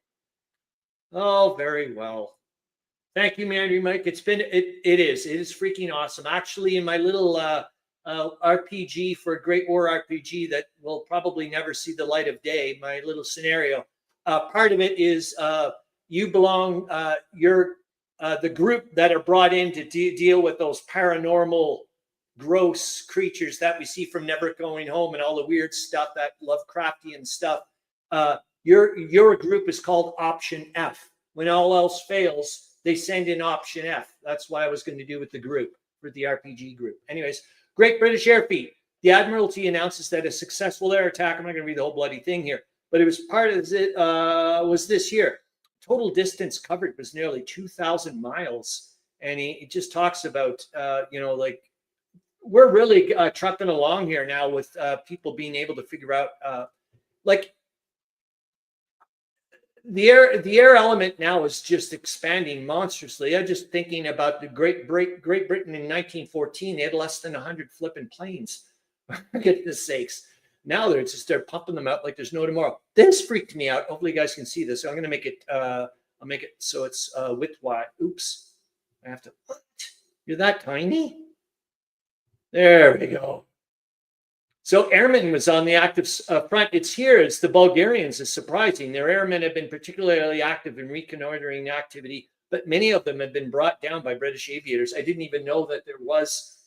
Oh, very well. Thank you, Meandering Mike. It is freaking awesome. Actually, in my little RPG for Great War RPG that will probably never see the light of day, my little scenario, part of it is you belong, you're the group that are brought in to deal with those paranormal, gross creatures that we see from Never Going Home and all the weird stuff, that Lovecraftian stuff. Your group is called Option F. When all else fails, they send in Option F. That's what I was going to do with the group, for the RPG group. Anyways, Great British Air Fleet. The Admiralty announces that a successful air attack, I'm not going to read the whole bloody thing here, but it was part of it, was this year. Total distance covered was nearly 2,000 miles. And he just talks about, like, we're really trucking along here now with people being able to figure out, like, the air element now is just expanding monstrously. I'm just thinking about the Great Britain in 1914. They had less than 100 flipping planes. For goodness sakes. Now they're pumping them out like there's no tomorrow. This freaked me out. Hopefully you guys can see this. So I'm going to make it, I'll make it so it's width-wide. Oops. I have to, what? You're that tiny? There we go. So airmen was on the active front. It's the Bulgarians is surprising. Their airmen have been particularly active in reconnoitering activity, but many of them have been brought down by British aviators. I didn't even know that there was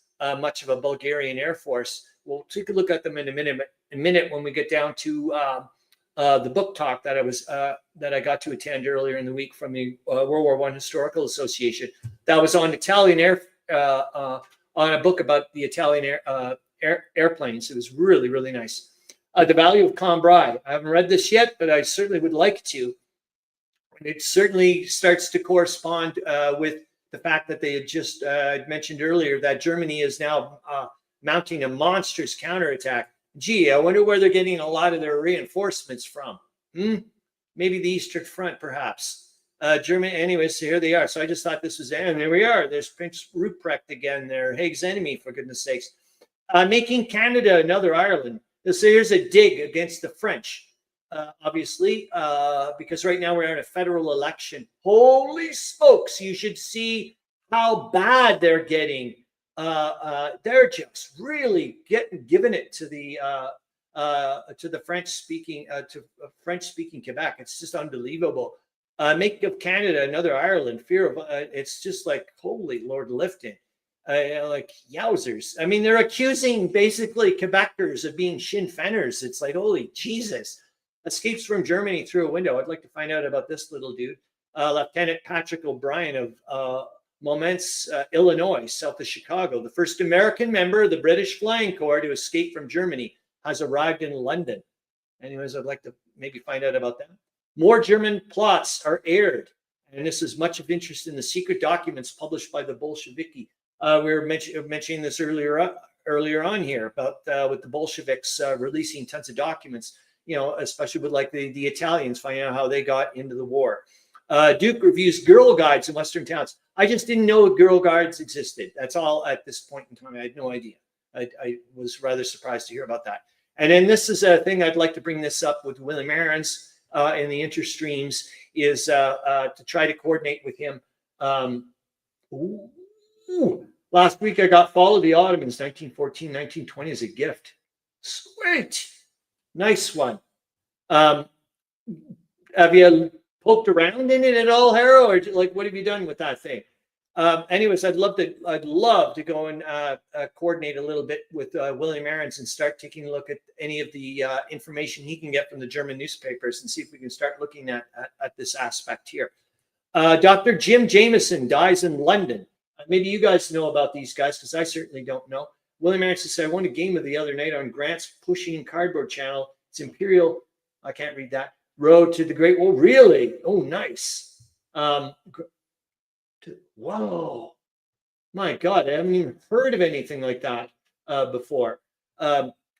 much of a Bulgarian Air Force. We'll take a look at them in a minute when we get down to the book talk that I got to attend earlier in the week from the World War I Historical Association. That was on Italian on a book about the Italian airplanes. It was really, really nice. The Value of Cambrai. I haven't read this yet, but I certainly would like to. And it certainly starts to correspond with the fact that they had just mentioned earlier that Germany is now mounting a monstrous counterattack. Gee, I wonder where they're getting a lot of their reinforcements from. Maybe the Eastern Front, perhaps. Germany, anyways, so here they are. So I just thought this was, and there we are. There's Prince Ruprecht again. They're Hague's enemy, for goodness sakes. Making Canada another Ireland. So here's a dig against the French, obviously, because right now we're in a federal election. Holy smokes, you should see how bad they're getting. They're just really giving it to the French-speaking Quebec. It's just unbelievable. Make of Canada another Ireland. Fear of it's just like, holy Lord Lifton. Like yowzers. I mean, they're accusing basically Quebecers of being Sinn Feiners. It's like, holy Jesus. Escapes from Germany through a window. I'd like to find out about this little dude. Lieutenant Patrick O'Brien of Momence, Illinois, south of Chicago. The first American member of the British Flying Corps to escape from Germany has arrived in London. Anyways, I'd like to maybe find out about that. More German plots are aired. And this is much of interest in the secret documents published by the Bolsheviki. We were mentioning this earlier on here about with the Bolsheviks releasing tons of documents, especially with like the Italians finding out how they got into the war. Duke reviews girl guides in Western towns. I just didn't know girl guides existed. That's all at this point in time. I had no idea. I was rather surprised to hear about that. And then this is a thing I'd like to bring this up with William Arends in the interstreams is to try to coordinate with him. Last week I got Fall of the Ottomans, 1914, 1920 as a gift. Sweet. Nice one. Have you poked around in it at all, Harro? Or like, what have you done with that thing? Anyways, I'd love to go and coordinate a little bit with William Arends and start taking a look at any of the information he can get from the German newspapers and see if we can start looking at this aspect here. Dr. Jim Jameson dies in London. Maybe you guys know about these guys because I certainly don't know. William Arends said, I won a game of the other night on Grant's Pushing Cardboard channel. It's Imperial, I can't read that, Road to the Great Wall. Really? Oh, nice. Whoa. My God, I haven't even heard of anything like that before.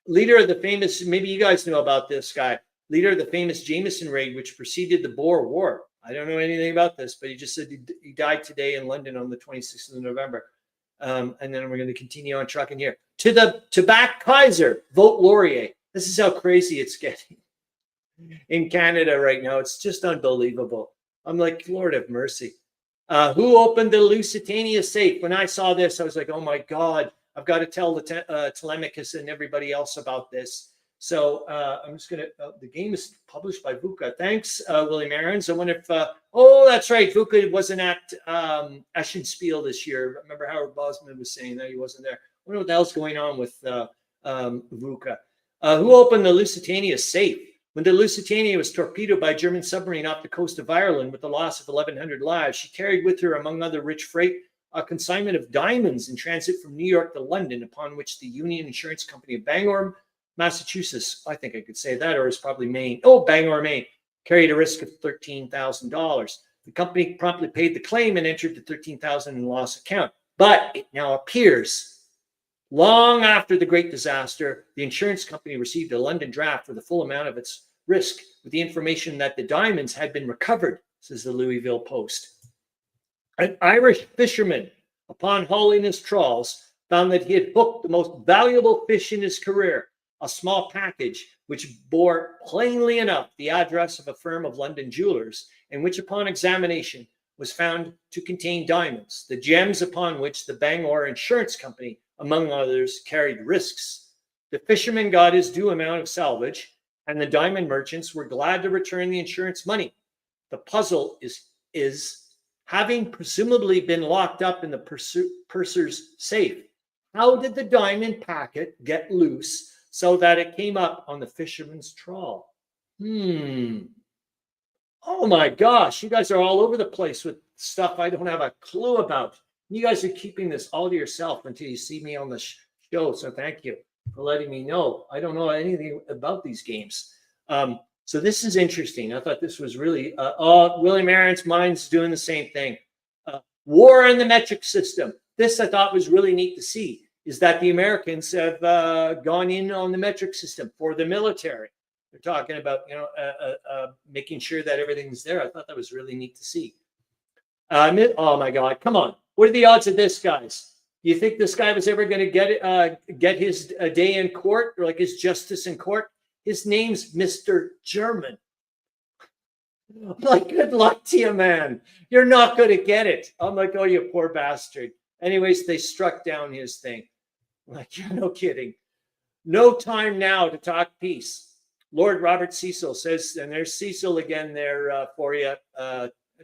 Leader of the famous, maybe you guys know about this guy, leader of the famous Jameson raid, which preceded the Boer War. I don't know anything about this, but he just said he died today in London on the 26th of November. And then we're going to continue on trucking here. To back Kaiser, vote Laurier. This is how crazy it's getting in Canada right now. It's just unbelievable. I'm like, Lord have mercy. Who opened the Lusitania safe? When I saw this, I was like, oh my God, I've got to tell the Tolemykus and everybody else about this. So I'm just going to, the game is published by VUCA. Thanks, William Arends. I wonder if, oh, that's right. VUCA wasn't at Eschenspiel this year. Remember Howard Bosma was saying that he wasn't there. I wonder what the hell's going on with VUCA. Who opened the Lusitania safe? When the Lusitania was torpedoed by a German submarine off the coast of Ireland with the loss of 1,100 lives, she carried with her, among other rich freight, a consignment of diamonds in transit from New York to London, upon which the Union Insurance Company of Bangor, Massachusetts, I think I could say that, or it's probably Maine. Oh, Bangor, Maine, carried a risk of $13,000. The company promptly paid the claim and entered the $13,000 in loss account. But it now appears, long after the great disaster, the insurance company received a London draft for the full amount of its risk, with the information that the diamonds had been recovered, says the Louisville Post. An Irish fisherman, upon hauling his trawls, found that he had hooked the most valuable fish in his career, a small package which bore plainly enough the address of a firm of London jewelers, and which upon examination was found to contain diamonds, the gems upon which the Bangor Insurance Company, among others, carried risks. The fisherman got his due amount of salvage, and the diamond merchants were glad to return the insurance money. The puzzle is having presumably been locked up in the purser's safe, how did the diamond packet get loose so that it came up on the fisherman's trawl? Oh my gosh, you guys are all over the place with stuff I don't have a clue about. You guys are keeping this all to yourself until you see me on the show, so thank you for letting me know. I don't know anything about these games. So this is interesting. I thought this was really, William Arends, mine's doing the same thing. War in the metric system. This I thought was really neat to see, is that the Americans have gone in on the metric system for the military. They're talking about, making sure that everything's there. I thought that was really neat to see. Oh my God, come on. What are the odds of this, guys? Do you think this guy was ever going to get his day in court, or like his justice in court? His name's Mr. German. Like, good luck to you, man. You're not going to get it. I'm like, oh, you poor bastard. Anyways, they struck down his thing. Like, you're no kidding. No time now to talk peace. Lord Robert Cecil says, and there's Cecil again there for you,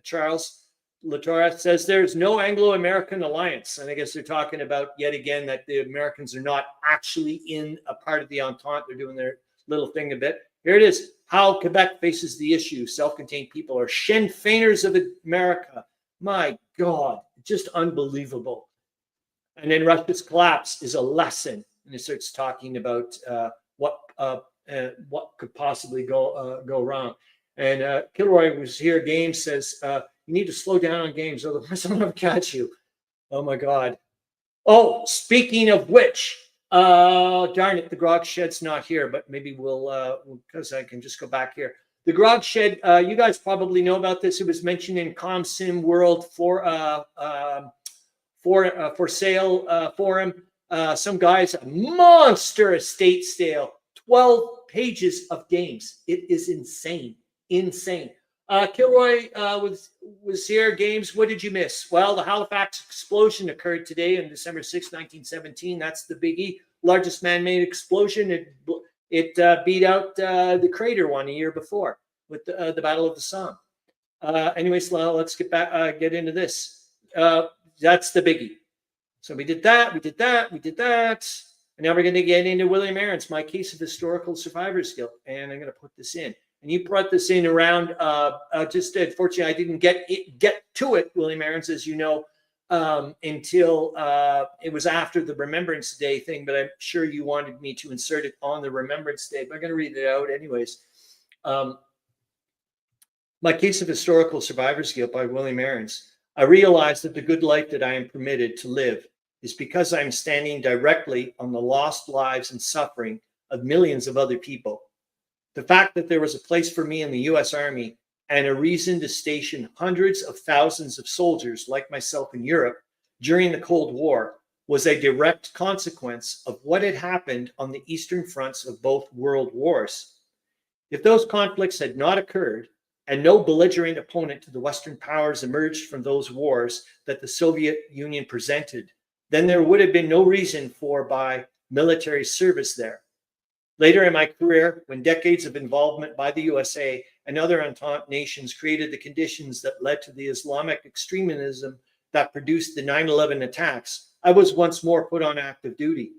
Charles. Latora says there's no Anglo-American alliance. And I guess they're talking about, yet again, that the Americans are not actually in a part of the Entente. They're doing their little thing a bit. Here it is. How Quebec faces the issue. Self-contained people are Sinn Feiners of America. My God, just unbelievable. And then Russia's collapse is a lesson. And it starts talking about what could possibly go wrong. And Kilroy was here. Games says, you need to slow down on games, otherwise I'm going to catch you. Oh, my God. Oh, speaking of which, darn it, the Grog Shed's not here, but maybe we'll, because I can just go back here. The Grog Shed, you guys probably know about this. It was mentioned in ComSim World for sale forum. Some guys, a monster estate sale, 12 pages of games. It is insane, insane. Kilroy was here. Games, what did you miss? Well, the Halifax explosion occurred today on December 6, 1917. That's the biggie. Largest man-made explosion. It beat out the Crater one a year before with the Battle of the Somme. Anyways, let's get into this. That's the biggie. So we did that. And now we're going to get into William Arends, My Case of Historical Survivor's Guilt. And I'm going to put this in. And you brought this in around, just unfortunately, I didn't get to it, William Arends, as you know, until it was after the Remembrance Day thing, but I'm sure you wanted me to insert it on the Remembrance Day, but I'm going to read it out anyways. My Case of Historical Survivor's Guilt by William Arends. I realize that the good life that I am permitted to live is because I am standing directly on the lost lives and suffering of millions of other people. The fact that there was a place for me in the U.S. Army and a reason to station hundreds of thousands of soldiers like myself in Europe during the Cold War was a direct consequence of what had happened on the eastern fronts of both world wars. If those conflicts had not occurred, and no belligerent opponent to the Western powers emerged from those wars that the Soviet Union presented, then there would have been no reason for my military service there. Later in my career, when decades of involvement by the USA and other Entente nations created the conditions that led to the Islamic extremism that produced the 9/11 attacks, I was once more put on active duty,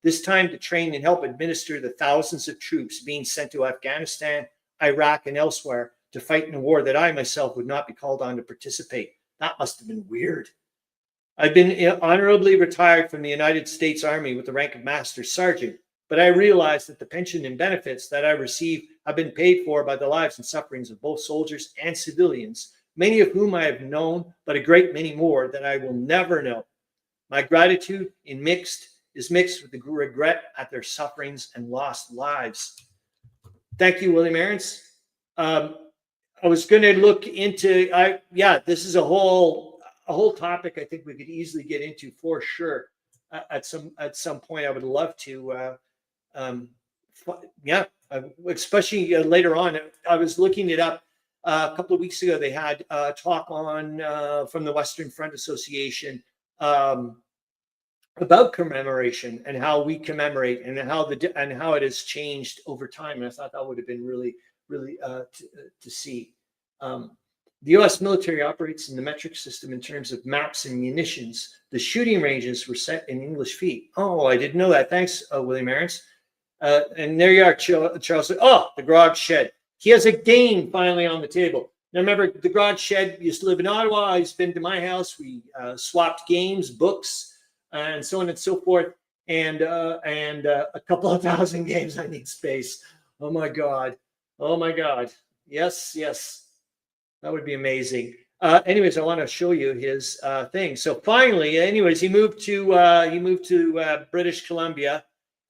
this time to train and help administer the thousands of troops being sent to Afghanistan, Iraq, and elsewhere to fight in a war that I myself would not be called on to participate. That must have been weird. I've been honorably retired from the United States Army with the rank of Master Sergeant, but I realize that the pension and benefits that I receive have been paid for by the lives and sufferings of both soldiers and civilians, many of whom I have known, but a great many more that I will never know. My gratitude is mixed with the regret at their sufferings and lost lives. Thank you, William Arends. I was going to look into, this is a whole topic I think we could easily get into for sure at some point. I would love to, especially later on. I was looking it up a couple of weeks ago. They had a talk on from the Western Front Association about commemoration and how we commemorate and how it has changed over time. And I thought that would have been really to see. The U.S. military operates in the metric system in terms of maps and munitions. The shooting ranges were set in English feet. Oh, I didn't know that. Thanks, William Arends. And there you are, Charles. Oh, the Grog Shed. He has a game finally on the table. Now, remember, the Grog Shed used to live in Ottawa. He's been to my house. We swapped games, books, and so on and so forth. And a couple of thousand games. I need space. Oh, my God. Oh, my God. Yes. That would be amazing. Anyways, I want to show you his thing. So finally, anyways, he moved to British Columbia,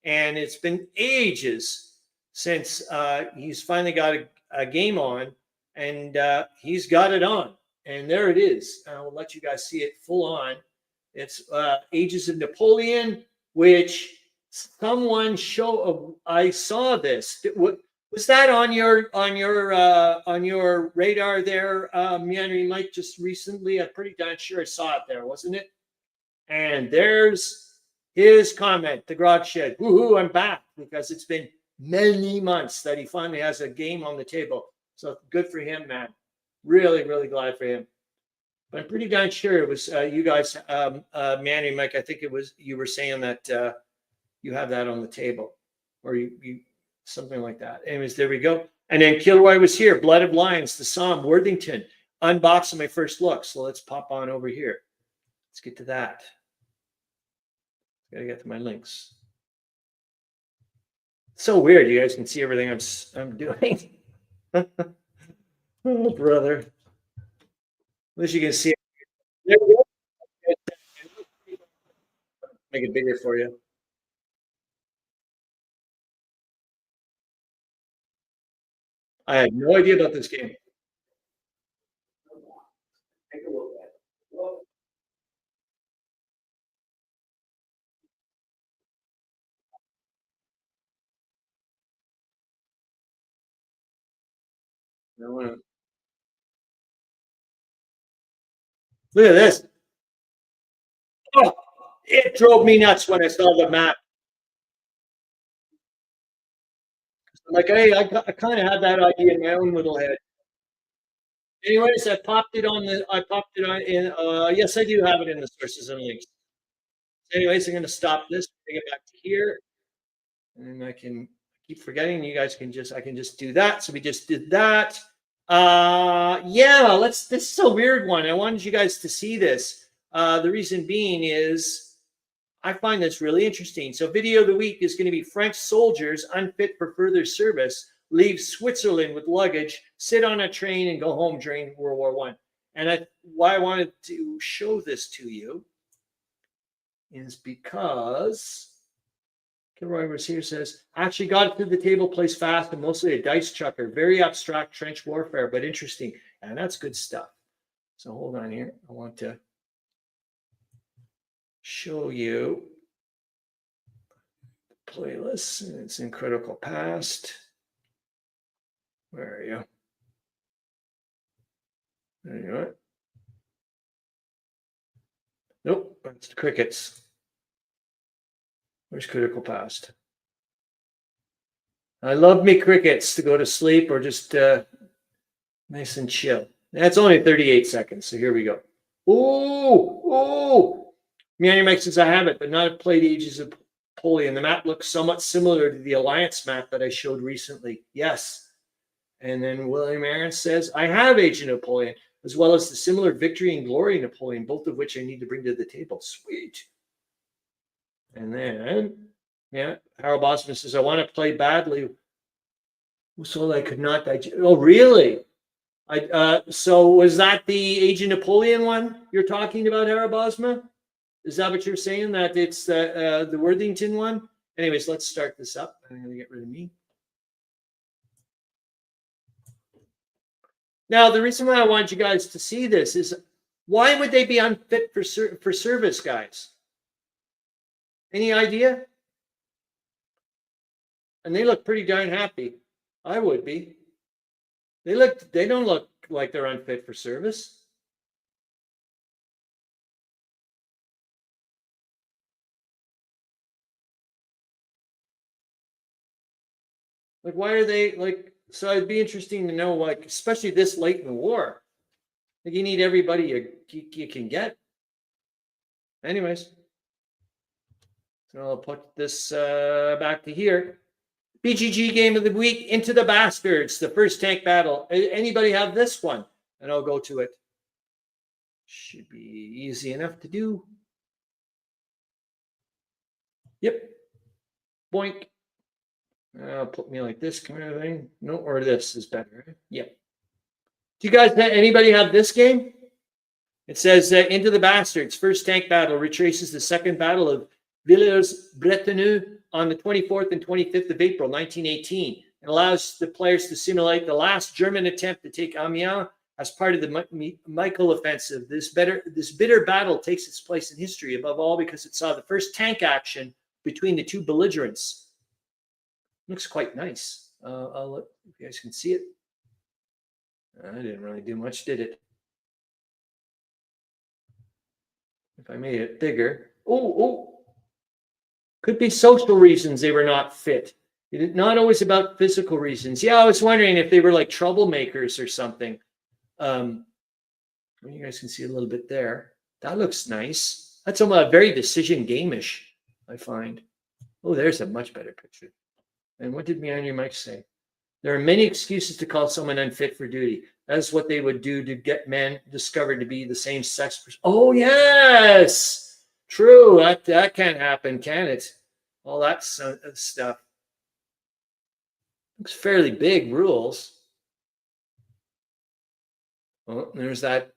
and it's been ages since he's finally got a game on, and he's got it on. And there it is. I'll let you guys see it full on. It's Ages of Napoleon, which someone I saw this. Was that on your radar there, Meandering Mike, just recently? I'm pretty darn sure I saw it there, wasn't it? And there's his comment, the Grog Shed. Woohoo, I'm back, because it's been many months that he finally has a game on the table. So good for him, man. Really, really glad for him. But I'm pretty darn sure it was you guys, Meandering Mike. I think it was you were saying that you have that on the table, or you something like that. Anyways, there we go. And then Kilroy was here. Blood of Lions, the Psalm, Worthington. Unboxing my first look. So let's pop on over here. Let's get to that. Gotta get to my links. So weird. You guys can see everything I'm doing. Oh, brother. At least you can see it. There we go. Make it bigger for you. I had no idea about this game. Take a look at it. Look at this. Oh, it drove me nuts when I saw the map. I'm like, hey, I kind of had that idea in my own little head. Anyways, I popped it on in. Yes, I do have it in the sources and links. Anyways, I'm going to stop this, bring it back to here, and I can keep forgetting. You guys I can just do that. So we just did that. This is a weird one. I wanted you guys to see this. The reason being is I find this really interesting. So video of the week is going to be French soldiers unfit for further service leave Switzerland with luggage, sit on a train, and go home during World War I. And why I wanted to show this to you is because Kilroy was here, says, actually got it through the table, plays fast, and mostly a dice chucker. Very abstract trench warfare, but interesting. And that's good stuff. So hold on here. I want to show you the playlist. It's in Critical Past. Where are you? There you go. Nope, that's the crickets. Where's critical past? I love me crickets to go to sleep or just nice and chill. That's only 38 seconds, so here we go. Oh! Meandering Mike says, I have it, but not played Ages of Napoleon. The map looks somewhat similar to the Alliance map that I showed recently. Yes. And then William Arends says, I have Age of Napoleon, as well as the similar Victory and Glory Napoleon, both of which I need to bring to the table. Sweet. And then, yeah, Harro Bosma says, I want to play badly, so I could not digest. Oh, really? So was that the Age of Napoleon one you're talking about, Harro Bosma? Is that what you're saying, that it's the Worthington one? Anyways, let's start this up. I'm going to get rid of me. Now, the reason why I want you guys to see this is, why would they be unfit for service, guys? Any idea? And they look pretty darn happy. I would be. They don't look like they're unfit for service. Like, why are they like? So it'd be interesting to know, like, especially this late in the war. Like, you need everybody you can get. Anyways, so I'll put this back to here. BGG game of the week, Into the Bastards, the first tank battle. Anybody have this one? And I'll go to it. Should be easy enough to do. Yep. Boink. Put me like this kind of thing. No, or this is better. Right? Yep. Do you guys, anybody have this game? It says Into the Bastards, first tank battle, retraces the second battle of Villers-Bretonneux on the 24th and 25th of April, 1918, and allows the players to simulate the last German attempt to take Amiens as part of the Michael offensive. This bitter battle takes its place in history, above all because it saw the first tank action between the two belligerents. Looks quite nice. I'll look if you guys can see it. I didn't really do much, did it? If I made it bigger. Oh. Could be social reasons they were not fit. It's not always about physical reasons. Yeah, I was wondering if they were like troublemakers or something. You guys can see a little bit there. That looks nice. That's a very decision game-ish, I find. Oh, there's a much better picture. And what did Meandering Mike say? There are many excuses to call someone unfit for duty. That's what they would do to get men discovered to be the same sex. Oh, yes. True. That can't happen, can it? All that stuff. Looks fairly big rules. Oh, there's that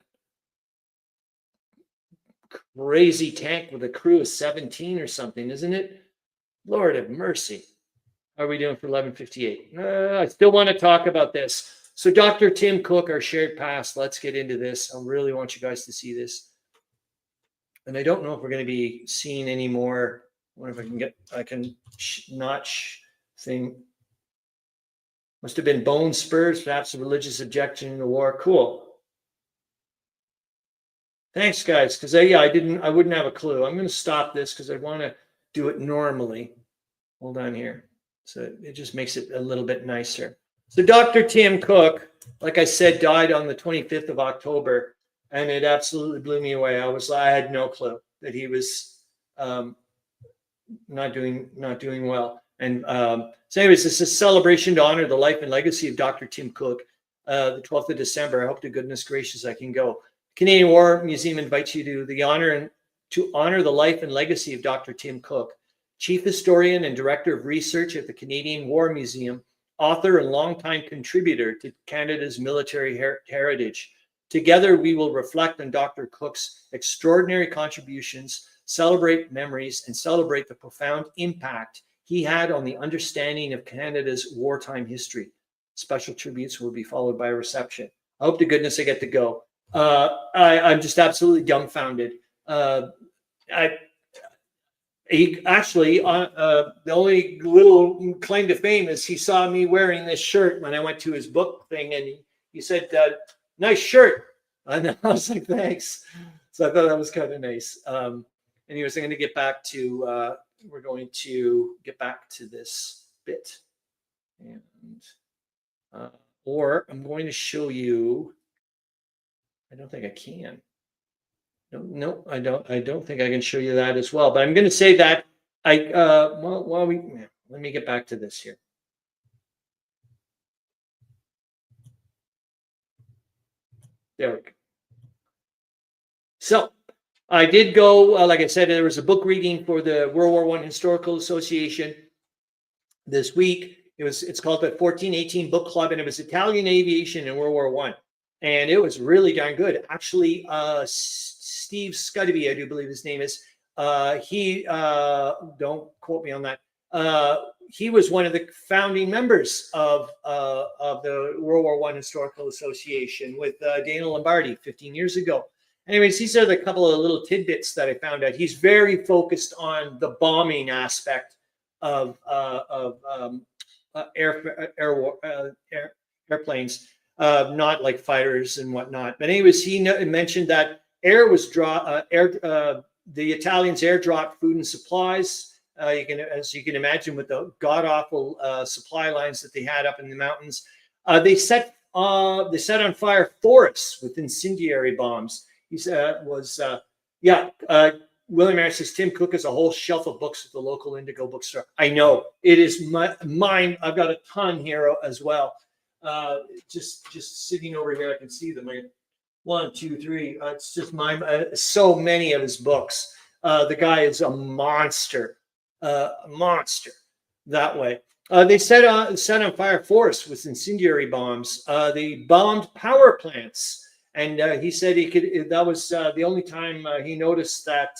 crazy tank with a crew of 17 or something, isn't it? Lord have mercy. How are we doing for 11:58? I still want to talk about this. So Dr. Tim Cook, our shared past, let's get into this. I really want you guys to see this. And I don't know if we're going to be seeing any more. I wonder if I can notch thing. Must have been bone spurs, perhaps a religious objection in the war. Cool. Thanks, guys, because I wouldn't have a clue. I'm going to stop this because I want to do it normally. Hold on here. So it just makes it a little bit nicer. So Dr. Tim Cook, like I said, died on the 25th of October, and it absolutely blew me away. I had no clue that he was not doing well. And so anyways, this is a celebration to honor the life and legacy of Dr. Tim Cook. The 12th of December. I hope to goodness gracious I can go. Canadian War Museum invites you to honor the life and legacy of Dr. Tim Cook, Chief Historian and Director of Research at the Canadian War Museum, author and longtime contributor to Canada's military heritage. Together, we will reflect on Dr. Cook's extraordinary contributions, celebrate memories, and celebrate the profound impact he had on the understanding of Canada's wartime history. Special tributes will be followed by a reception. I hope to goodness I get to go. I'm just absolutely dumbfounded. He actually, the only little claim to fame is he saw me wearing this shirt when I went to his book thing, and he said, "Nice shirt." I know. I was like, thanks. So I thought that was kind of nice. Anyways, I'm going to get back to, we're going to get back to this bit. And, or I'm going to show you, I don't think I can. No, I don't think I can show you that as well. But I'm going to say that let me get back to this here. There we go. So I did go, like I said, there was a book reading for the World War I Historical Association this week. It's called the 1418 Book Club, and it was Italian aviation in World War I. And it was really darn good. Actually, Steve Scudeby, I do believe his name is, he, don't quote me on that, he was one of the founding members of the World War I Historical Association with Dana Lombardi 15 years ago. Anyways, these are the couple of little tidbits that I found out. He's very focused on the bombing aspect of airplanes, not like fighters and whatnot. But anyways, he mentioned that the Italians airdropped food and supplies. As you can imagine, with the god awful supply lines that they had up in the mountains, they set on fire forests with incendiary bombs. He said William Harris says Tim Cook has a whole shelf of books at the local Indigo bookstore. I know it is mine. I've got a ton here as well. Just sitting over here, I can see them. 1, 2, 3. It's just mine. So many of his books. The guy is a monster. That way. They set on fire forests with incendiary bombs. They bombed power plants, and he said that was the only time he noticed that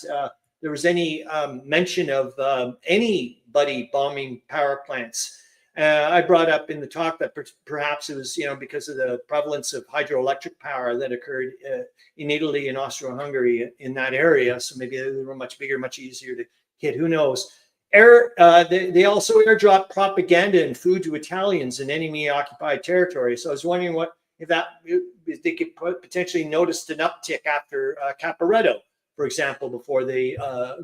there was any mention of anybody bombing power plants. I brought up in the talk that perhaps it was because of the prevalence of hydroelectric power that occurred in Italy and Austro-Hungary in that area. So maybe they were much bigger, much easier to hit. Who knows? They also airdropped propaganda and food to Italians in enemy-occupied territory. So I was wondering if they could potentially notice an uptick after Caporetto, for example, before they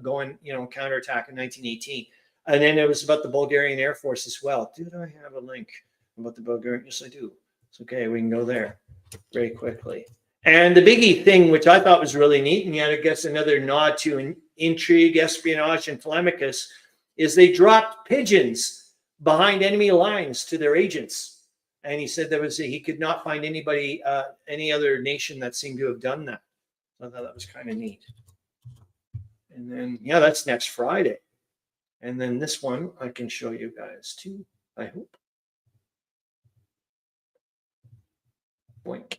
go and counterattack in 1918. And then it was about the Bulgarian Air Force as well. Did I have a link about the Bulgarian? Yes, I do. It's okay. We can go there very quickly. And the biggie thing, which I thought was really neat, and yet I guess another nod to intrigue, espionage, and Tolemykus, is they dropped pigeons behind enemy lines to their agents. And he said he could not find anybody, any other nation that seemed to have done that. So I thought that was kind of neat. And then, that's next Friday. And then this one I can show you guys too, I hope. Boink.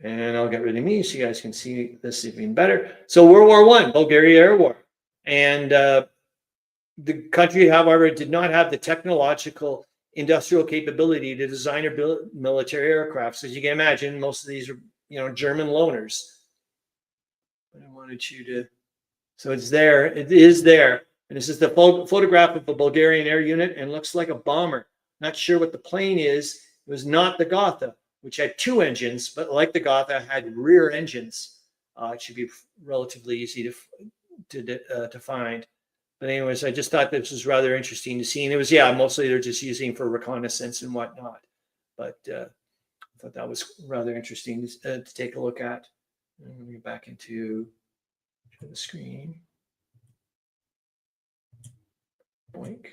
And I'll get rid of me so you guys can see this even better. So World War I, Bulgaria Air War. And the country, however, did not have the technological industrial capability to design or build military aircraft. So as you can imagine, most of these are, German loners. But I wanted you to... So it's there. It is there. And this is the photograph of the Bulgarian air unit, and looks like a bomber. Not sure what the plane is. It was not the Gotha, which had 2 engines, but like the Gotha, had rear engines. It should be relatively easy to find. But anyways, I just thought this was rather interesting to see. And it was, mostly they're just using for reconnaissance and whatnot. But I thought that was rather interesting to take a look at. And let me get back into the screen. Boink.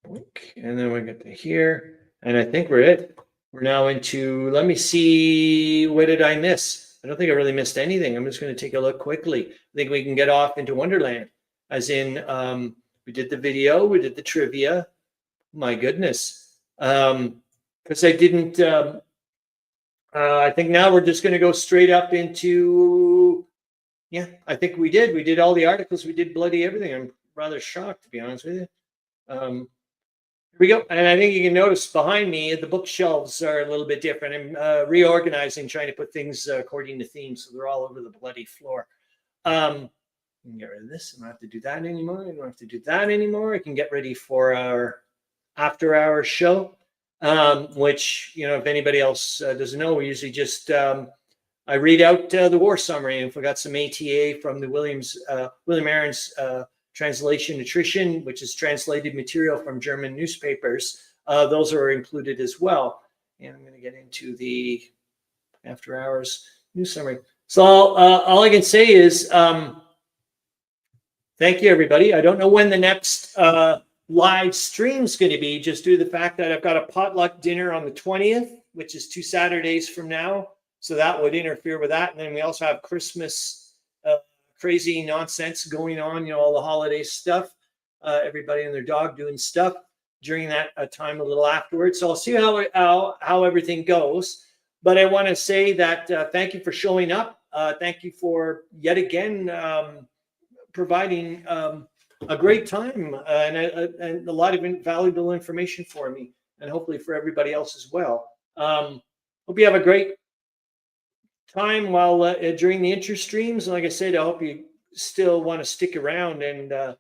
Boink. And then we get to here. And I think we're now into, let me see, what did I miss? I don't think I really missed anything. I'm just going to take a look quickly. I think we can get off into Wonderland. As in, we did the video, we did the trivia. My goodness. Because I didn't, I think now we're just going to go straight up into... I think we did. We did all the articles. We did bloody everything. I'm rather shocked, to be honest with you. Here we go. And I think you can notice behind me, the bookshelves are a little bit different. I'm reorganizing, trying to put things according to theme, so they're all over the bloody floor. I can get rid of this. I don't have to do that anymore. I don't have to do that anymore. I can get ready for our after-hours show. which, you know, if anybody else doesn't know, we usually just I read out the war summary. And if we got some ATA from the William Arends translation nutrition, which is translated material from German newspapers, those are included as well. And I'm going to get into the after hours news summary. So all I can say is thank you, everybody. I don't know when the next live stream is going to be, just due to the fact that I've got a potluck dinner on the 20th, which is 2 Saturdays from now. So that would interfere with that. And then we also have Christmas crazy nonsense going on, you know, all the holiday stuff, everybody and their dog doing stuff during that time a little afterwards. So I'll see how everything goes. But I want to say that thank you for showing up. Thank you for yet again providing a great time and a lot of valuable information for me, and hopefully for everybody else as well. Hope you have a great time while during the interstreams. And like I said, I hope you still want to stick around and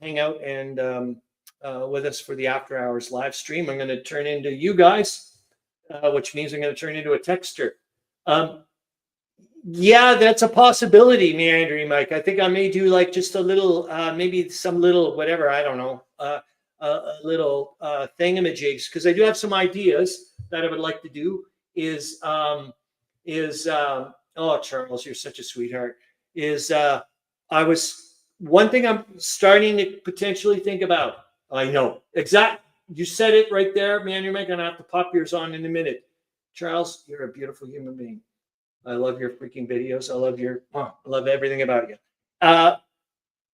hang out and with us for the after hours live stream. I'm going to turn into you guys, which means I'm going to turn into a texter. Yeah, that's a possibility, Meandering Mike. I think I may do like just a little, maybe some little whatever, I don't know, a little thingamajigs, because I do have some ideas that I would like to do. Oh, Charles, you're such a sweetheart. One thing I'm starting to potentially think about. I know exactly. You said it right there, Meandering Mike. I'm gonna have to pop yours on in a minute. Charles, you're a beautiful human being. I love your freaking videos. I love everything about you.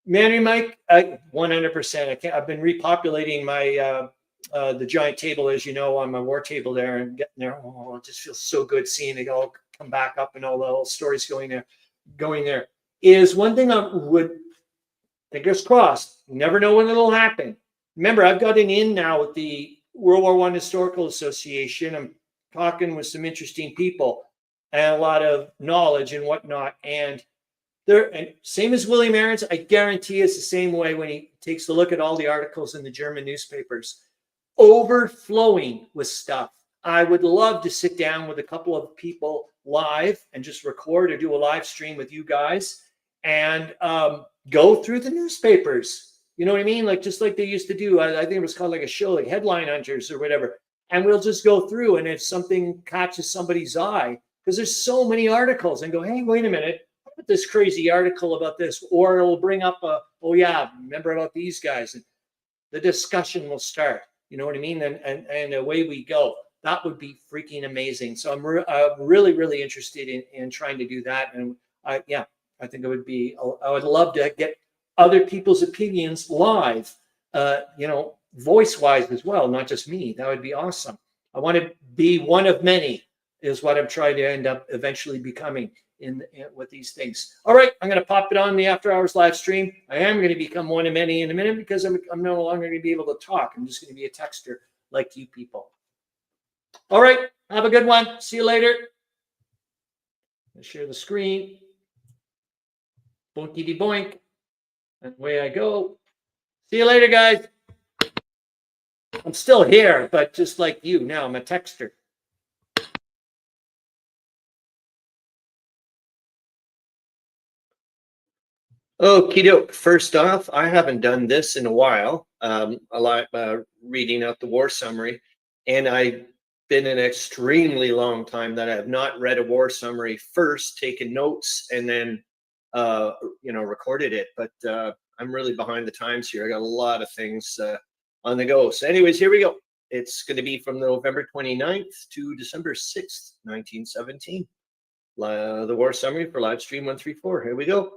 Meandering Mike, 100%. I've been repopulating my the giant table, as you know, on my war table there, and getting there. Oh, it just feels so good seeing it all come back up and all the old stories going there. Is one thing I would, fingers crossed, you never know when it'll happen. Remember, I've got an in now with the World War I Historical Association. I'm talking with some interesting people and a lot of knowledge and whatnot. And same as William Arends, I guarantee it's the same way when he takes a look at all the articles in the German newspapers, overflowing with stuff. I would love to sit down with a couple of people live and just record or do a live stream with you guys and go through the newspapers. You know what I mean? Like, just like they used to do. I think it was called like a show, like Headline Hunters or whatever. And we'll just go through, and if something catches somebody's eye, because there's so many articles, and go, hey, wait a minute, what this crazy article about this? Or it'll bring up oh yeah, remember about these guys? And the discussion will start. You know what I mean? And away we go. That would be freaking amazing. So I'm really, really interested in trying to do that. And I think it would be, I would love to get other people's opinions live, voice-wise as well, not just me. That would be awesome. I want to be one of many is what I'm trying to end up eventually becoming in with these things. All right, I'm going to pop it on the after hours live stream. I am going to become one of many in a minute because I'm no longer going to be able to talk. I'm just going to be a texter like you people. All right, have a good one. See you later. I'll share the screen. Boinkity boink. And away I go. See you later, guys. I'm still here, but just like you, now I'm a texter. Okie doke. First off, I haven't done this in a while. A lot reading out the war summary, and I've been an extremely long time that I have not read a war summary first, taken notes, and then recorded it. But I'm really behind the times here. I got a lot of things on the go. So, anyways, here we go. It's going to be from November 29th to December 6th, 1917. The war summary for live stream 134. Here we go.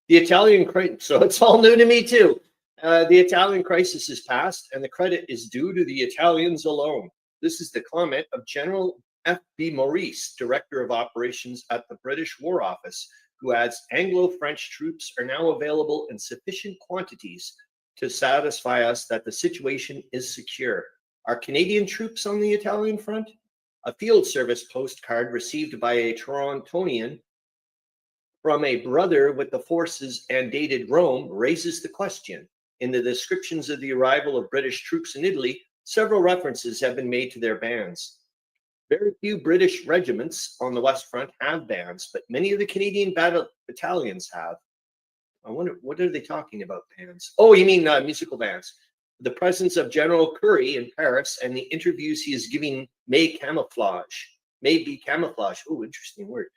The Italian crisis, so it's all new to me too. The Italian crisis is past, and the credit is due to the Italians alone. This is the comment of General F.B. Maurice, Director of Operations at the British War Office, who adds Anglo-French troops are now available in sufficient quantities to satisfy us that the situation is secure. Are Canadian troops on the Italian front? A field service postcard received by a Torontonian from a brother with the forces and dated Rome raises the question. In the descriptions of the arrival of British troops in Italy, several references have been made to their bans. Very few British regiments on the West Front have bands, but many of the Canadian battalions have. I wonder, what are they talking about, bands? Oh, you mean musical bands. The presence of General Currie in Paris and the interviews he is giving may be camouflage. Oh, interesting word.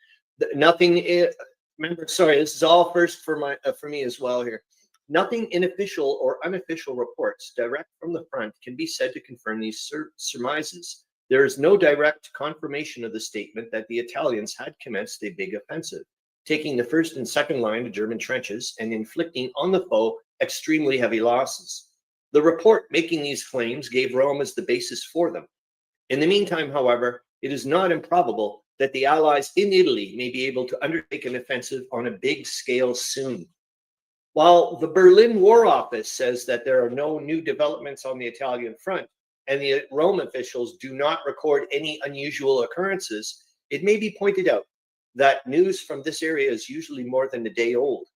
Remember, sorry, this is all first for me as well here. Nothing in official or unofficial reports direct from the front can be said to confirm these surmises. There is no direct confirmation of the statement that the Italians had commenced a big offensive, taking the first and second line of German trenches and inflicting on the foe extremely heavy losses. The report making these claims gave Rome as the basis for them. In the meantime, however, it is not improbable that the Allies in Italy may be able to undertake an offensive on a big scale soon. While the Berlin War Office says that there are no new developments on the Italian front, and the Rome officials do not record any unusual occurrences, it may be pointed out that news from this area is usually more than a day old.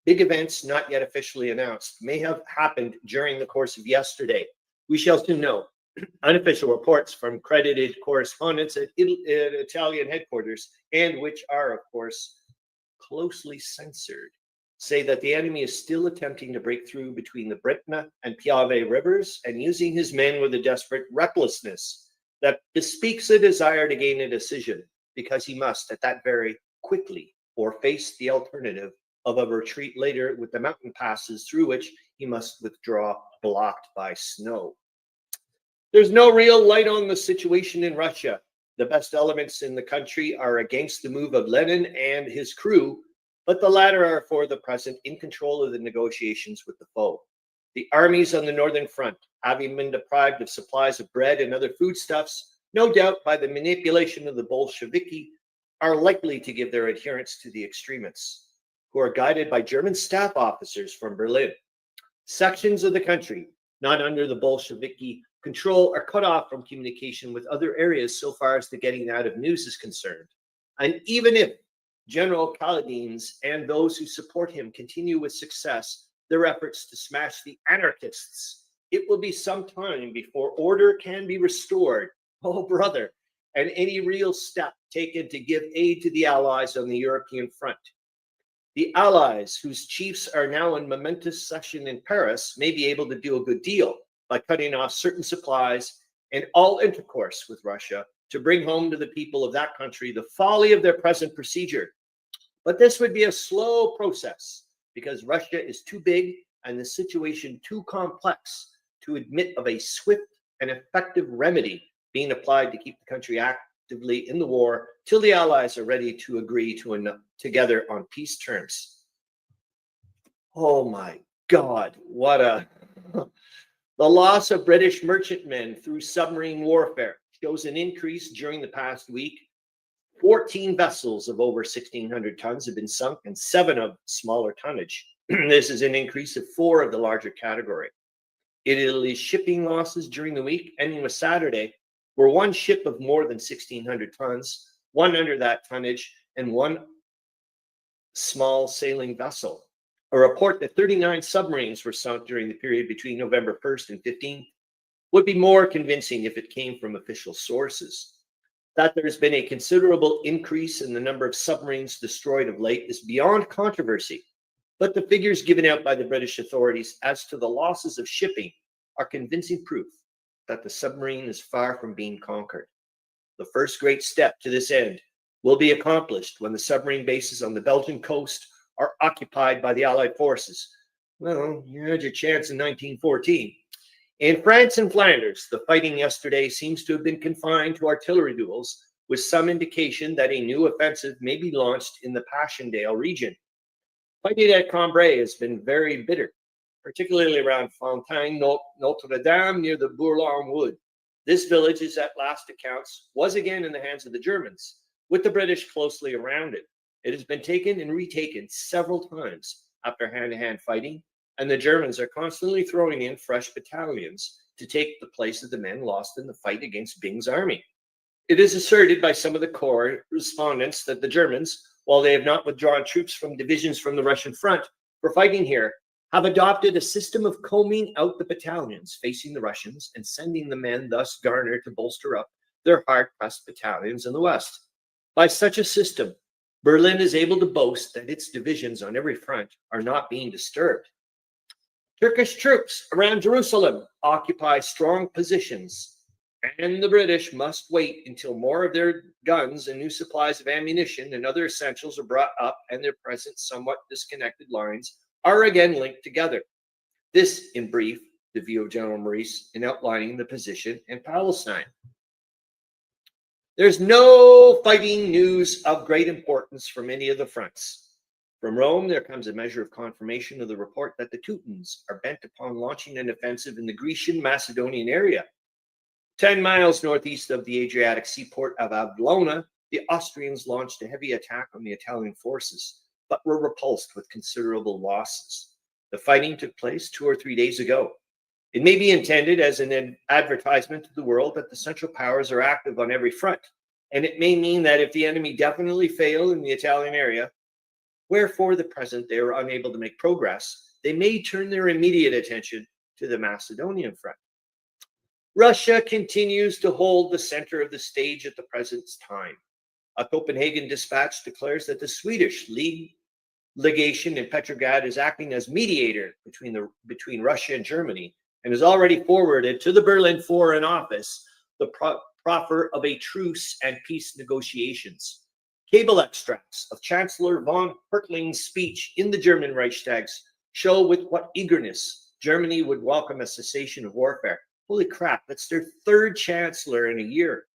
Big events not yet officially announced may have happened during the course of yesterday. We shall soon know. Unofficial reports from credited correspondents at Italian headquarters, and which are, of course, closely censored, say that the enemy is still attempting to break through between the Bretna and Piave rivers and using his men with a desperate recklessness that bespeaks a desire to gain a decision, because he must at that very quickly or face the alternative of a retreat later with the mountain passes through which he must withdraw blocked by snow. There's no real light on the situation in Russia. The best elements in the country are against the move of Lenin and his crew, but the latter are for the present in control of the negotiations with the foe. The armies on the northern front, having been deprived of supplies of bread and other foodstuffs, no doubt by the manipulation of the Bolsheviki, are likely to give their adherence to the extremists, who are guided by German staff officers from Berlin. Sections of the country not under the Bolsheviki control are cut off from communication with other areas so far as the getting out of news is concerned. And even if General Kaledin's and those who support him continue with success their efforts to smash the anarchists, it will be some time before order can be restored. Oh, brother, and any real step taken to give aid to the Allies on the European front. The Allies, whose chiefs are now in momentous session in Paris, may be able to do a good deal by cutting off certain supplies and all intercourse with Russia to bring home to the people of that country the folly of their present procedure. But this would be a slow process because Russia is too big and the situation too complex to admit of a swift and effective remedy being applied to keep the country actively in the war till the Allies are ready to agree together on peace terms. Oh my God, what a... The loss of British merchantmen through submarine warfare shows an increase during the past week. 14 vessels of over 1,600 tons have been sunk and 7 of smaller tonnage. This is an increase of 4 of the larger category. Italy's shipping losses during the week, ending with Saturday, were 1 ship of more than 1,600 tons, 1 under that tonnage, and 1 small sailing vessel. A report that 39 submarines were sunk during the period between November 1st and 15th would be more convincing if it came from official sources. That there's been a considerable increase in the number of submarines destroyed of late is beyond controversy, but the figures given out by the British authorities as to the losses of shipping are convincing proof that the submarine is far from being conquered. The first great step to this end will be accomplished when the submarine bases on the Belgian coast are occupied by the Allied forces. Well, you had your chance in 1914. In France and Flanders, the fighting yesterday seems to have been confined to artillery duels, with some indication that a new offensive may be launched in the Passchendaele region. Fighting at Cambrai has been very bitter, particularly around Fontaine Notre Dame near the Bourlon Wood. This village, as at last accounts, was again in the hands of the Germans, with the British closely around it. It has been taken and retaken several times after hand-to-hand fighting, and the Germans are constantly throwing in fresh battalions to take the place of the men lost in the fight against Byng's army. It is asserted by some of the correspondents that the Germans, while they have not withdrawn troops from divisions from the Russian front for fighting here, have adopted a system of combing out the battalions facing the Russians and sending the men thus garnered to bolster up their hard-pressed battalions in the west. By such a system, Berlin is able to boast that its divisions on every front are not being disturbed. Turkish troops around Jerusalem occupy strong positions, and the British must wait until more of their guns and new supplies of ammunition and other essentials are brought up and their present somewhat disconnected lines are again linked together. This, in brief, the view of General Maurice in outlining the position in Palestine. There's no fighting news of great importance from any of the fronts. From Rome, there comes a measure of confirmation of the report that the Teutons are bent upon launching an offensive in the Grecian Macedonian area. 10 miles northeast of the Adriatic seaport of Avlona, the Austrians launched a heavy attack on the Italian forces, but were repulsed with considerable losses. The fighting took place 2 or 3 days ago. It may be intended as an advertisement to the world that the Central Powers are active on every front, and it may mean that if the enemy definitely fail in the Italian area, where for the present they are unable to make progress, they may turn their immediate attention to the Macedonian front. Russia continues to hold the center of the stage at the present time. A Copenhagen dispatch declares that the Swedish legation in Petrograd is acting as mediator between Russia and Germany, and has already forwarded to the Berlin Foreign Office the proffer of a truce and peace negotiations. Cable extracts of Chancellor von Hertling's speech in the German Reichstag show with what eagerness Germany would welcome a cessation of warfare. Holy crap, that's their third chancellor in a year.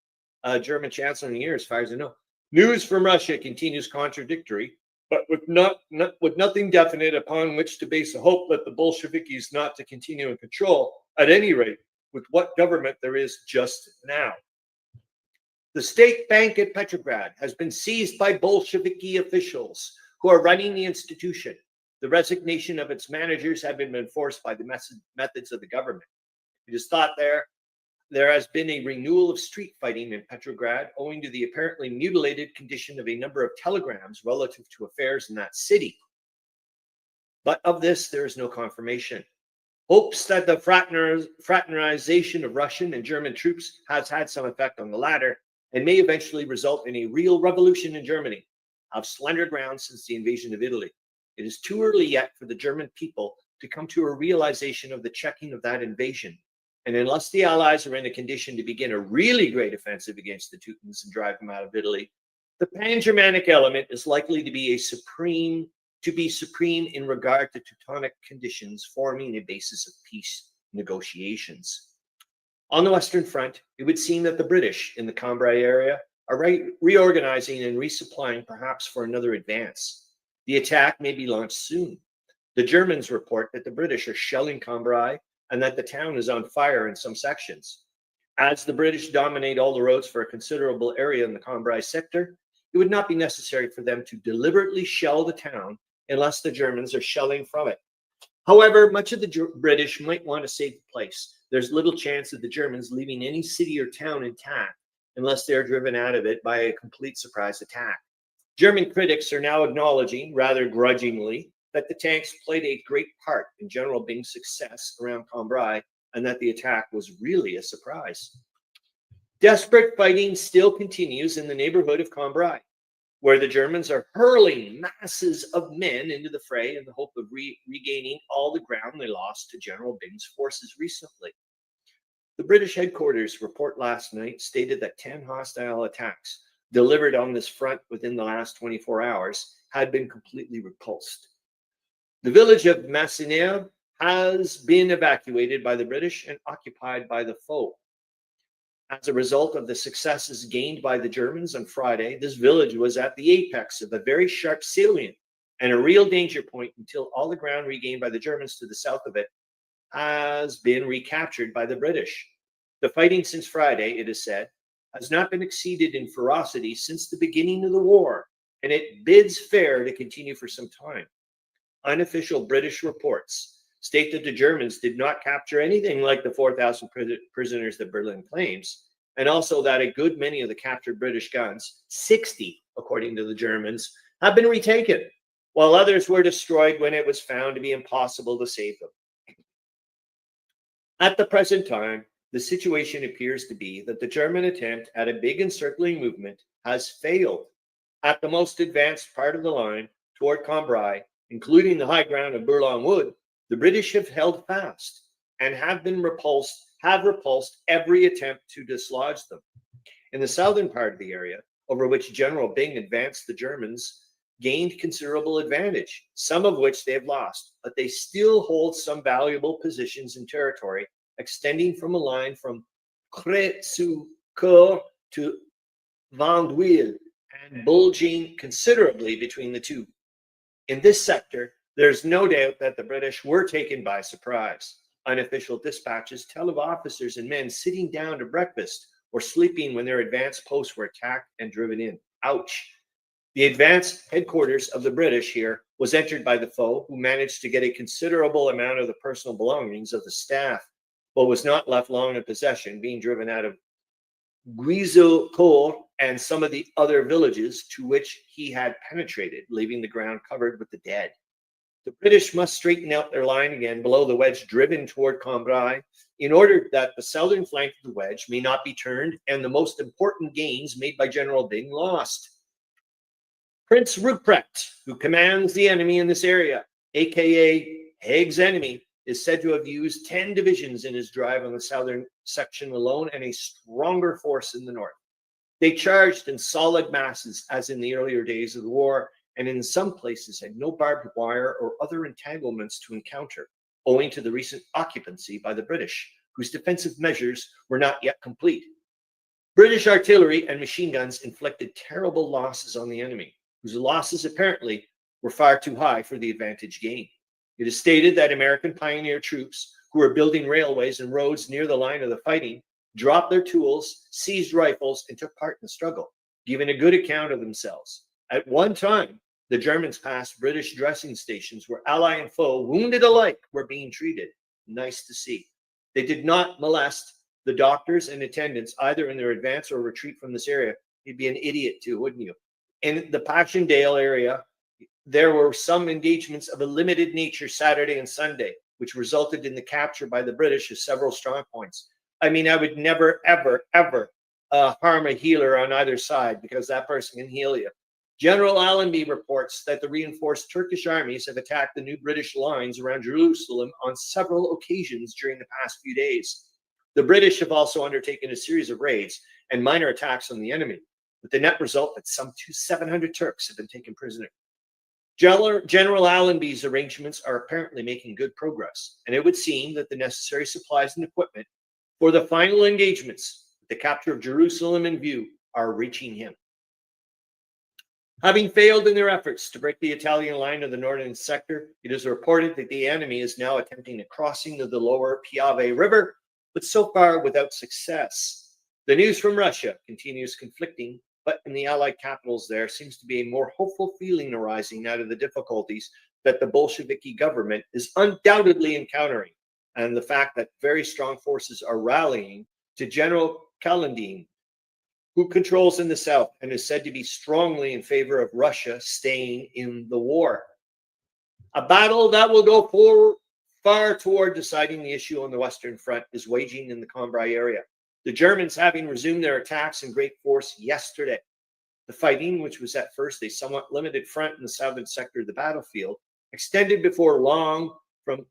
German chancellor in a year, as far as I know. News from Russia continues contradictory, but with nothing definite upon which to base a hope that the Bolsheviks not to continue in control, at any rate, with what government there is just now. The state bank at Petrograd has been seized by Bolsheviki officials who are running the institution. The resignation of its managers have been enforced by the methods of the government. It is thought there has been a renewal of street fighting in Petrograd owing to the apparently mutilated condition of a number of telegrams relative to affairs in that city. But of this, there is no confirmation. Hopes that the fraternization of Russian and German troops has had some effect on the latter and may eventually result in a real revolution in Germany have slender ground since the invasion of Italy. It is too early yet for the German people to come to a realization of the checking of that invasion. And unless the Allies are in a condition to begin a really great offensive against the Teutons and drive them out of Italy, the Pan-Germanic element is likely to be supreme in regard to Teutonic conditions, forming a basis of peace negotiations. On the Western Front, it would seem that the British in the Cambrai area are reorganizing and resupplying perhaps for another advance. The attack may be launched soon. The Germans report that the British are shelling Cambrai and that the town is on fire in some sections. As the British dominate all the roads for a considerable area in the Cambrai sector, it would not be necessary for them to deliberately shell the town unless the Germans are shelling from it. However, much of the British might want to save the place. There's little chance of the Germans leaving any city or town intact unless they're driven out of it by a complete surprise attack. German critics are now acknowledging, rather grudgingly, that the tanks played a great part in General Byng's success around Cambrai and that the attack was really a surprise. Desperate fighting still continues in the neighborhood of Cambrai, where the Germans are hurling masses of men into the fray in the hope of regaining all the ground they lost to General Byng's forces recently. The British headquarters report last night stated that 10 hostile attacks delivered on this front within the last 24 hours had been completely repulsed. The village of Masséna has been evacuated by the British and occupied by the foe. As a result of the successes gained by the Germans on Friday, this village was at the apex of a very sharp salient and a real danger point until all the ground regained by the Germans to the south of it has been recaptured by the British. The fighting since Friday, it is said, has not been exceeded in ferocity since the beginning of the war, and it bids fair to continue for some time. Unofficial British reports state that the Germans did not capture anything like the 4,000 prisoners that Berlin claims, and also that a good many of the captured British guns, 60 according to the Germans, have been retaken. while others were destroyed when it was found to be impossible to save them. At the present time, the situation appears to be that the German attempt at a big encircling movement has failed. At the most advanced part of the line toward Cambrai, including the high ground of Bourlon Wood, the British have held fast and have repulsed every attempt to dislodge them. In the southern part of the area, over which General Byng advanced, the Germans gained considerable advantage, some of which they have lost, but they still hold some valuable positions in territory extending from a line from Cré-sous-Coeur to Vandeuil and bulging considerably between the two. In this sector, there's no doubt that the British were taken by surprise. Unofficial dispatches tell of officers and men sitting down to breakfast or sleeping when their advanced posts were attacked and driven in. Ouch. The advanced headquarters of the British here was entered by the foe, who managed to get a considerable amount of the personal belongings of the staff, but was not left long in possession, being driven out of Guiseaucourt and some of the other villages to which he had penetrated, leaving the ground covered with the dead. The British must straighten out their line again below the wedge driven toward Cambrai, in order that the southern flank of the wedge may not be turned and the most important gains made by General Byng lost. Prince Rupprecht, who commands the enemy in this area, aka Haig's enemy, is said to have used 10 divisions in his drive on the southern section alone and a stronger force in the north. They charged in solid masses as in the earlier days of the war, and in some places had no barbed wire or other entanglements to encounter, owing to the recent occupancy by the British, whose defensive measures were not yet complete. British artillery and machine guns inflicted terrible losses on the enemy, whose losses apparently were far too high for the advantage gained. It is stated that American pioneer troops who were building railways and roads near the line of the fighting dropped their tools, seized rifles, and took part in the struggle, giving a good account of themselves. At one time, the Germans passed British dressing stations where ally and foe, wounded alike, were being treated. Nice to see. They did not molest the doctors and attendants either in their advance or retreat from this area. You'd be an idiot too, wouldn't you? In the Passchendaele area, there were some engagements of a limited nature Saturday and Sunday, which resulted in the capture by the British of several strong points. I mean, I would never, ever, ever harm a healer on either side, because that person can heal you. General Allenby reports that the reinforced Turkish armies have attacked the new British lines around Jerusalem on several occasions during the past few days. The British have also undertaken a series of raids and minor attacks on the enemy, with the net result that some 700 Turks have been taken prisoner. General Allenby's arrangements are apparently making good progress, and it would seem that the necessary supplies and equipment for the final engagements, with the capture of Jerusalem in view, are reaching him. Having failed in their efforts to break the Italian line of the northern sector, it is reported that the enemy is now attempting a crossing of the lower Piave River, but so far without success. The news from Russia continues conflicting, but in the Allied capitals there seems to be a more hopeful feeling arising out of the difficulties that the Bolsheviki government is undoubtedly encountering, and the fact that very strong forces are rallying to General Kaledin, who controls in the south and is said to be strongly in favor of Russia staying in the war. A battle that will go far toward deciding the issue on the Western Front is waging in the Cambrai area, the Germans having resumed their attacks in great force yesterday. The fighting, which was at first a somewhat limited front in the southern sector of the battlefield, extended before long from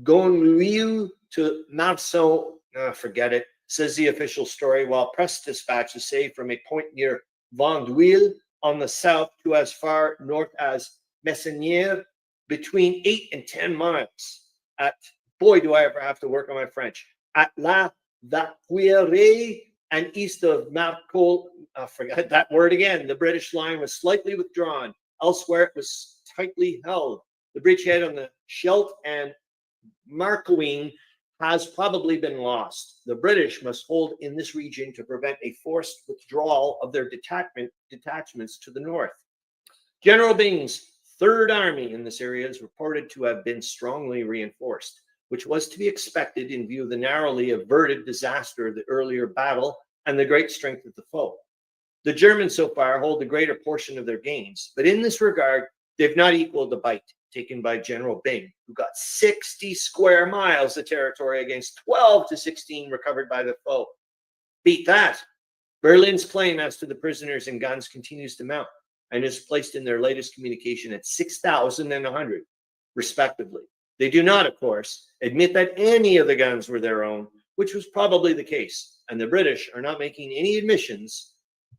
Gonluil to Marceau, forget it, says the official story, while press dispatches say from a point near Vandeuil on the south to as far north as Messonnières, between 8 and 10 miles. At, boy, do I ever have to work on my French, at La Vaquerie and east of Marcol, forget that word again, the British line was slightly withdrawn. Elsewhere, it was tightly held. The bridgehead on the Scheldt and Marcoing has probably been lost. The British must hold in this region to prevent a forced withdrawal of their detachments to the north. General Byng's Third Army in this area is reported to have been strongly reinforced, which was to be expected in view of the narrowly averted disaster of the earlier battle and the great strength of the foe. The Germans so far hold the greater portion of their gains, but in this regard, They've not equaled the bite taken by General Byng, who got 60 square miles of territory against 12 to 16 recovered by the foe. Beat that. Berlin's claim as to the prisoners and guns continues to mount and is placed in their latest communication at 6,100, respectively. They do not, of course, admit that any of the guns were their own, which was probably the case, and the British are not making any admissions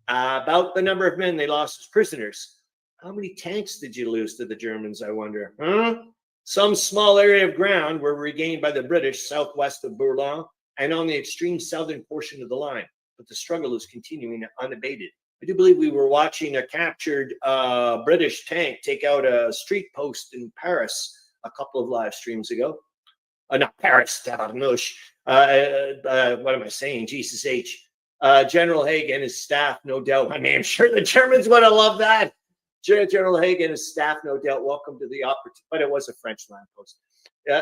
about the number of men they lost as prisoners. How many tanks did you lose to the Germans, I wonder? Huh? Some small area of ground were regained by the British southwest of Boulogne and on the extreme southern portion of the line, but the struggle is continuing unabated. I do believe we were watching a captured British tank take out a street post in Paris a couple of live streams ago. Not Paris, Tabarnouche. What am I saying? Jesus H. General Haig and his staff, no doubt. I mean, I'm sure the Germans would have loved that. General Haig and his staff, no doubt, welcomed to the opportunity, but it was a French land post.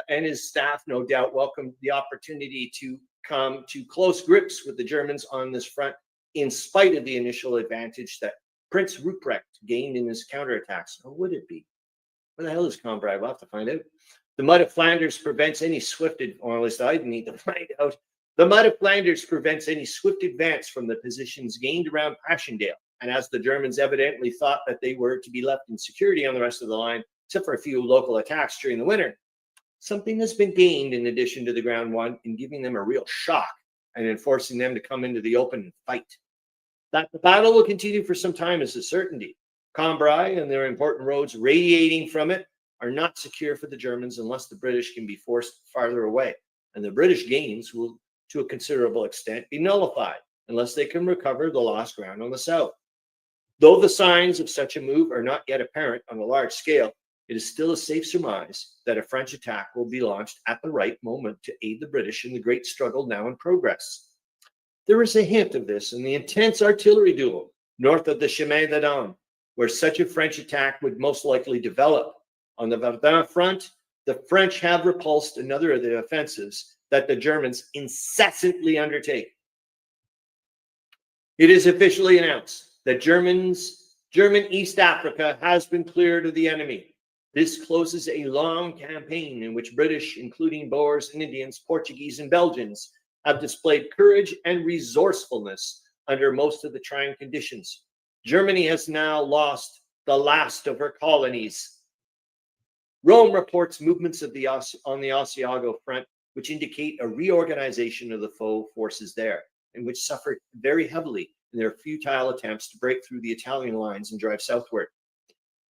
And his staff, no doubt, welcomed the opportunity to come to close grips with the Germans on this front, in spite of the initial advantage that Prince Ruprecht gained in his counterattacks. Or would it be? Where the hell is Cambrai? We'll have to find out. The mud of Flanders prevents any swift, or at least I need to find out. The mud of Flanders prevents any swift advance from the positions gained around Passchendaele. And as the Germans evidently thought that they were to be left in security on the rest of the line, except for a few local attacks during the winter, something has been gained in addition to the ground one in giving them a real shock and in forcing them to come into the open and fight. That the battle will continue for some time is a certainty. Cambrai and their important roads radiating from it are not secure for the Germans unless the British can be forced farther away. And the British gains will, to a considerable extent, be nullified unless they can recover the lost ground on the south. Though the signs of such a move are not yet apparent on a large scale, it is still a safe surmise that a French attack will be launched at the right moment to aid the British in the great struggle now in progress. There is a hint of this in the intense artillery duel north of the Chemin des Dames, where such a French attack would most likely develop. On the Verdun front, the French have repulsed another of the offensives that the Germans incessantly undertake. It is officially announced that German East Africa has been cleared of the enemy. This closes a long campaign in which British, including Boers and Indians, Portuguese and Belgians, have displayed courage and resourcefulness under most of the trying conditions. Germany has now lost the last of her colonies. Rome reports movements on the Asiago front, which indicate a reorganization of the foe forces there, and which suffered very heavily in their futile attempts to break through the Italian lines and drive southward.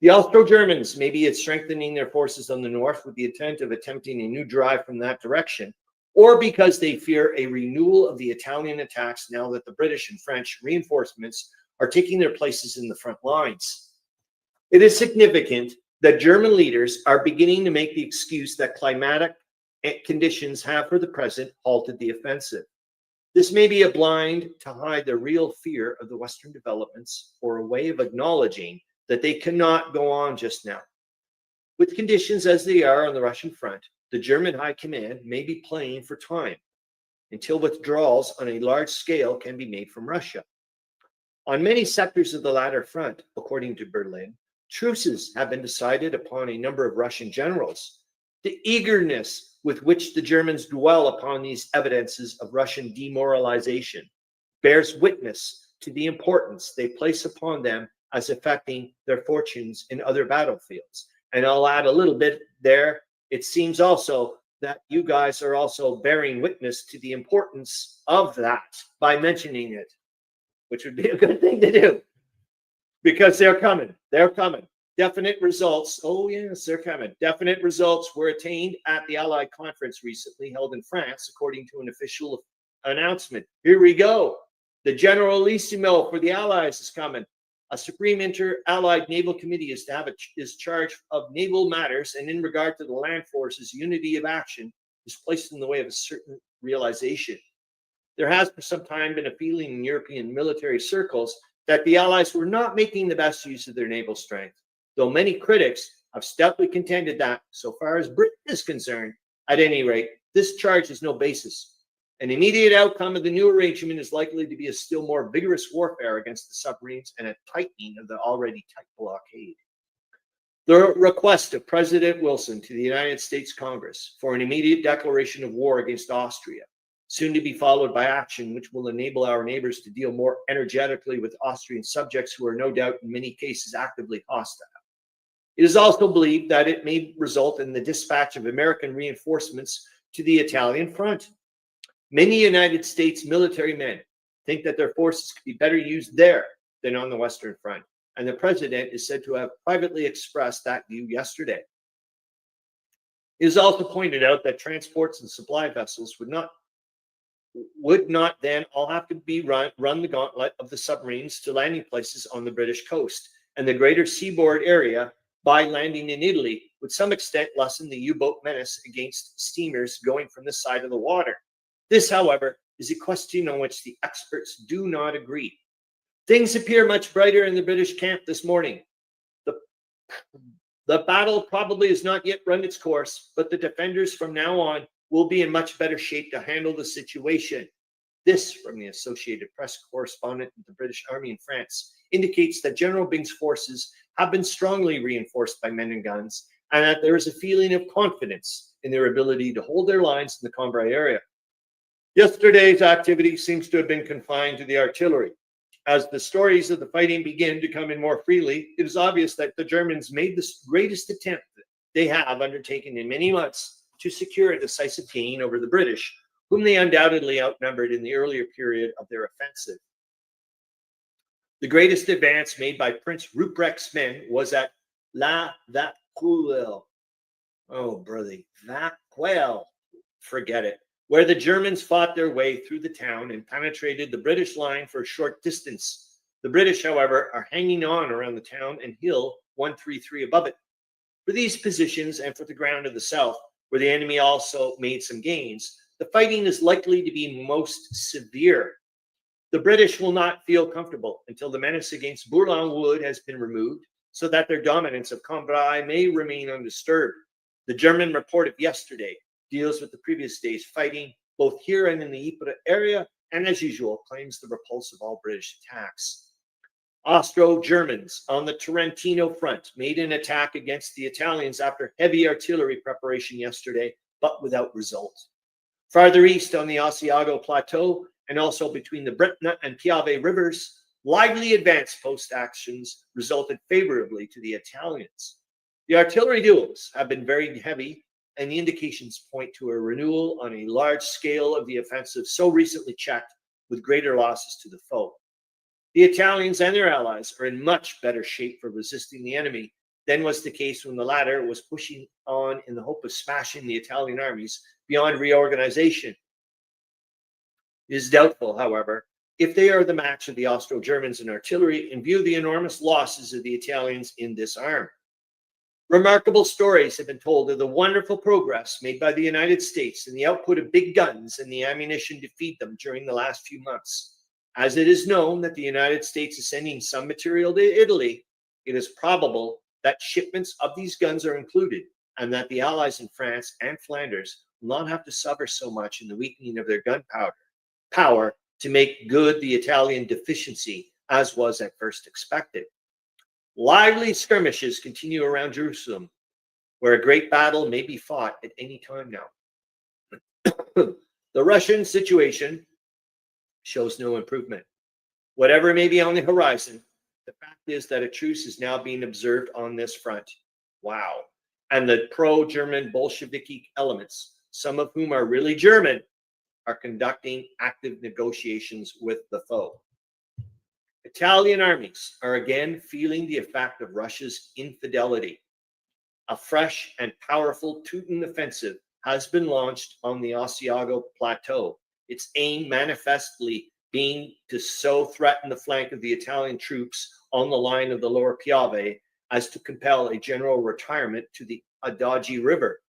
The Austro-Germans may be strengthening their forces on the north with the intent of attempting a new drive from that direction, or because they fear a renewal of the Italian attacks now that the British and French reinforcements are taking their places in the front lines. It is significant that German leaders are beginning to make the excuse that climatic conditions have for the present halted the offensive. This may be a blind to hide the real fear of the Western developments or a way of acknowledging that they cannot go on just now. With conditions as they are on the Russian front, the German High Command may be playing for time until withdrawals on a large scale can be made from Russia. On many sectors of the latter front, according to Berlin, truces have been decided upon a number of Russian generals. The eagerness with which the Germans dwell upon these evidences of Russian demoralization bears witness to the importance they place upon them as affecting their fortunes in other battlefields. And I'll add a little bit there. It seems also that you guys are also bearing witness to the importance of that by mentioning it, which would be a good thing to do because they're coming. They're coming. Definite results. Oh, yes, they're coming. Definite results were attained at the Allied conference recently held in France, according to an official announcement. Here we go. The Generalissimo for the Allies is coming. A Supreme Inter-Allied Naval Committee is to have is charge of naval matters, and in regard to the land forces, unity of action is placed in the way of a certain realization. There has for some time been a feeling in European military circles that the Allies were not making the best use of their naval strength, though many critics have stoutly contended that, so far as Britain is concerned, at any rate, this charge has no basis. An immediate outcome of the new arrangement is likely to be a still more vigorous warfare against the submarines and a tightening of the already tight blockade. The request of President Wilson to the United States Congress for an immediate declaration of war against Austria, soon to be followed by action which will enable our neighbors to deal more energetically with Austrian subjects who are no doubt in many cases actively hostile. It is also believed that it may result in the dispatch of American reinforcements to the Italian front. Many United States military men think that their forces could be better used there than on the Western Front, and the president is said to have privately expressed that view yesterday. It is also pointed out that transports and supply vessels would not then all have to be run the gauntlet of the submarines to landing places on the British coast, and the greater seaboard area by landing in Italy would some extent lessen the U-boat menace against steamers going from this side of the water. This, however, is a question on which the experts do not agree. Things appear much brighter in the British camp this morning. The battle probably has not yet run its course, but the defenders from now on will be in much better shape to handle the situation. This, from the Associated Press correspondent of the British Army in France, indicates that General Byng's forces have been strongly reinforced by men and guns, and that there is a feeling of confidence in their ability to hold their lines in the Cambrai area. Yesterday's activity seems to have been confined to the artillery. As the stories of the fighting begin to come in more freely, it is obvious that the Germans made the greatest attempt they have undertaken in many months to secure a decisive gain over the British, whom they undoubtedly outnumbered in the earlier period of their offensive. The greatest advance made by Prince Ruprecht's men was at La Vacquelle. Oh, brother, Vacquelle. Forget it. Where the Germans fought their way through the town and penetrated the British line for a short distance. The British, however, are hanging on around the town and hill 133 above it. For these positions and for the ground of the south, where the enemy also made some gains, the fighting is likely to be most severe. The British will not feel comfortable until the menace against Bourlon Wood has been removed, so that their dominance of Cambrai may remain undisturbed. The German report of yesterday deals with the previous day's fighting, both here and in the Ypres area, and as usual, claims the repulse of all British attacks. Austro-Germans on the Trentino front made an attack against the Italians after heavy artillery preparation yesterday, but without result. Farther east on the Asiago Plateau, and also between the Bretna and Piave rivers, lively advance post actions resulted favorably to the Italians. The artillery duels have been very heavy, and the indications point to a renewal on a large scale of the offensive so recently checked, with greater losses to the foe. The Italians and their allies are in much better shape for resisting the enemy than was the case when the latter was pushing on in the hope of smashing the Italian armies beyond reorganization. It is doubtful, however, if they are the match of the Austro-Germans in artillery in view of the enormous losses of the Italians in this arm. Remarkable stories have been told of the wonderful progress made by the United States in the output of big guns and the ammunition to feed them during the last few months. As it is known that the United States is sending some material to Italy, it is probable that shipments of these guns are included, and that the Allies in France and Flanders will not have to suffer so much in the weakening of their gunpowder power to make good the Italian deficiency, as was at first expected. Lively skirmishes continue around Jerusalem, where a great battle may be fought at any time now. The Russian situation shows no improvement. Whatever may be on the horizon, the fact is that a truce is now being observed on this front. Wow. And the pro-German Bolsheviki elements, some of whom are really German, are conducting active negotiations with the foe. Italian armies are again feeling the effect of Russia's infidelity. A fresh and powerful Teuton offensive has been launched on the Asiago Plateau, its aim manifestly being to so threaten the flank of the Italian troops on the line of the lower Piave as to compel a general retirement to the Adige River,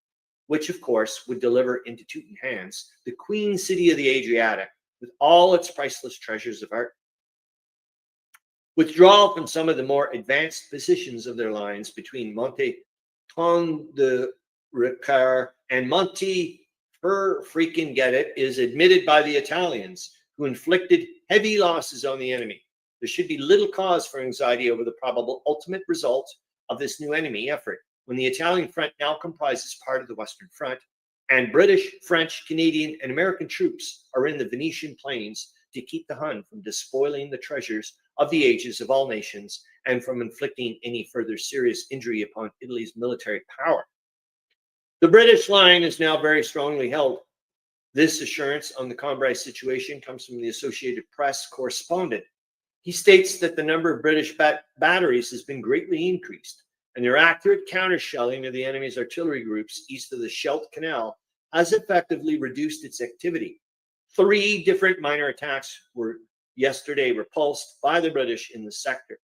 which of course would deliver into Teuton hands the queen city of the Adriatic with all its priceless treasures of art. Withdrawal from some of the more advanced positions of their lines between Monte Ton de Ricard and Monte freaking get it is admitted by the Italians, who inflicted heavy losses on the enemy. There should be little cause for anxiety over the probable ultimate result of this new enemy effort, when the Italian front now comprises part of the Western Front, and British, French, Canadian, and American troops are in the Venetian plains to keep the Hun from despoiling the treasures of the ages of all nations and from inflicting any further serious injury upon Italy's military power. The British line is now very strongly held. This assurance on the Cambrai situation comes from the Associated Press correspondent. He states that the number of British batteries has been greatly increased, and their accurate counter-shelling of the enemy's artillery groups east of the Scheldt Canal has effectively reduced its activity. 3 different minor attacks were yesterday repulsed by the British in the sector.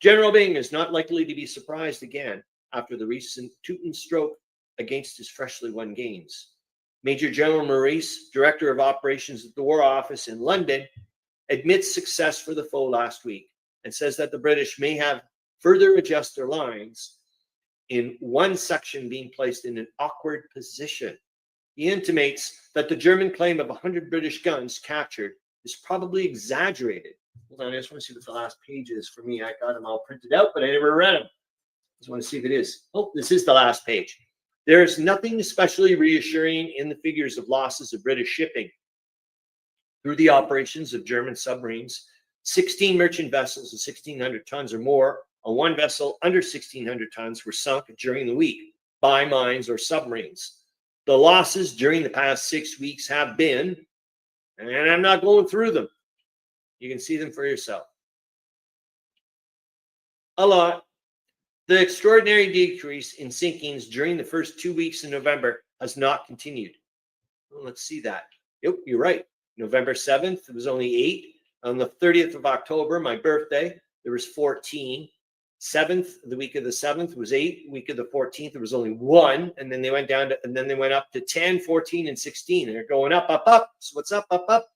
General Byng is not likely to be surprised again after the recent Teuton stroke against his freshly won gains. Major General Maurice, Director of Operations at the War Office in London, admits success for the foe last week and says that the British may have further adjust their lines, in one section being placed in an awkward position. He intimates that the German claim of 100 British guns captured is probably exaggerated. Hold on, I just want to see what the last page is for me. I got them all printed out, but I never read them. Just want to see if it is. Oh, this is the last page. There is nothing especially reassuring in the figures of losses of British shipping through the operations of German submarines. 16 merchant vessels of 1,600 tons or more, on one vessel under 1,600 tons, were sunk during the week by mines or submarines. The losses during the past 6 weeks have been, and I'm not going through them, you can see them for yourself, a lot. The extraordinary decrease in sinkings during the first 2 weeks in November has not continued. Well, let's see that. Yep, you're right. November 7th, it was only 8. On the 30th of October, my birthday, there was 14. 7th, the week of the 7th was 8. Week of the 14th, there was only 1. And then they went down to, and then they went up to 10, 14, and 16. And they're going up, up, up. So what's up, up, up?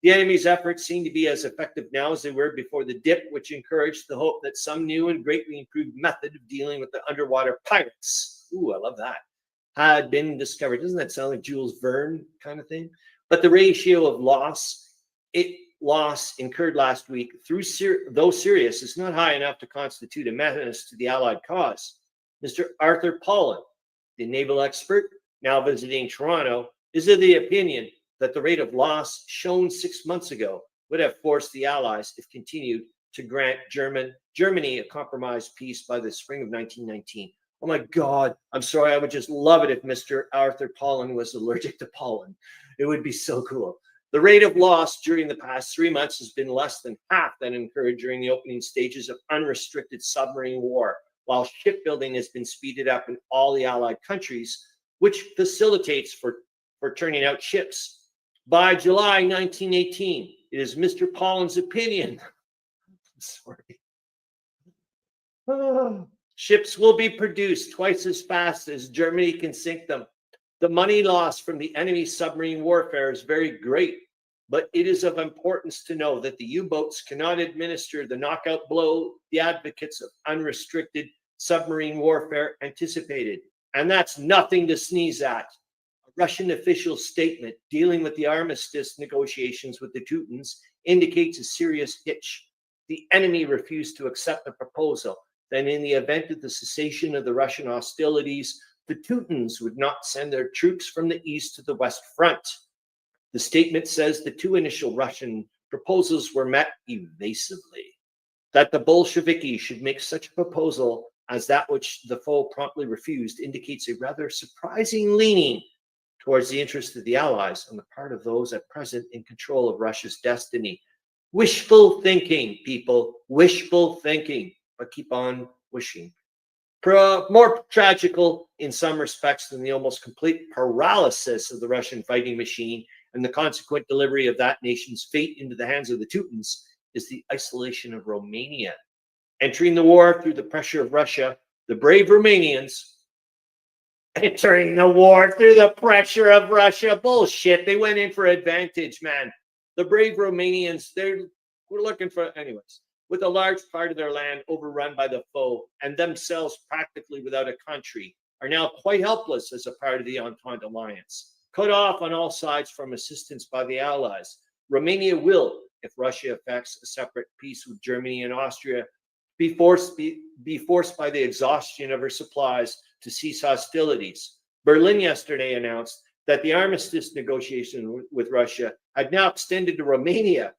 The enemy's efforts seem to be as effective now as they were before the dip, which encouraged the hope that some new and greatly improved method of dealing with the underwater pirates, ooh, I love that, had been discovered. Doesn't that sound like Jules Verne kind of thing? But the ratio of loss incurred last week, though serious, is not high enough to constitute a menace to the Allied cause. Mr. Arthur Paulin, the naval expert, now visiting Toronto, is of the opinion that the rate of loss shown 6 months ago would have forced the Allies, if continued, to grant Germany a compromised peace by the spring of 1919. Oh my God, I'm sorry, I would just love it if Mr. Arthur Paulin was allergic to pollen. It would be so cool. The rate of loss during the past 3 months has been less than half that incurred during the opening stages of unrestricted submarine war, while shipbuilding has been speeded up in all the Allied countries, which facilitates for turning out ships. By July 1918, it is Mr. Paulin's opinion. Sorry. Ships will be produced twice as fast as Germany can sink them. The money loss from the enemy submarine warfare is very great, but it is of importance to know that the U-boats cannot administer the knockout blow the advocates of unrestricted submarine warfare anticipated. And that's nothing to sneeze at. Russian official statement dealing with the armistice negotiations with the Teutons indicates a serious hitch. The enemy refused to accept the proposal that in the event of the cessation of the Russian hostilities, the Teutons would not send their troops from the east to the west front. The statement says the 2 initial Russian proposals were met evasively. That the Bolsheviki should make such a proposal as that which the foe promptly refused indicates a rather surprising leaning towards the interest of the Allies on the part of those at present in control of Russia's destiny. Wishful thinking, people, wishful thinking, but keep on wishing. More tragical in some respects than the almost complete paralysis of the Russian fighting machine and the consequent delivery of that nation's fate into the hands of the Teutons is the isolation of Romania. Entering the war through the pressure of Russia, the brave Romanians, entering the war through the pressure of Russia. Bullshit. They went in for advantage, man. The brave Romanians, we're looking for, anyways, with a large part of their land overrun by the foe and themselves practically without a country, are now quite helpless as a part of the Entente alliance. Cut off on all sides from assistance by the Allies, Romania will, if Russia effects a separate peace with Germany and Austria, be forced by the exhaustion of her supplies to cease hostilities. Berlin yesterday announced that the armistice negotiation with Russia had now extended to Romania.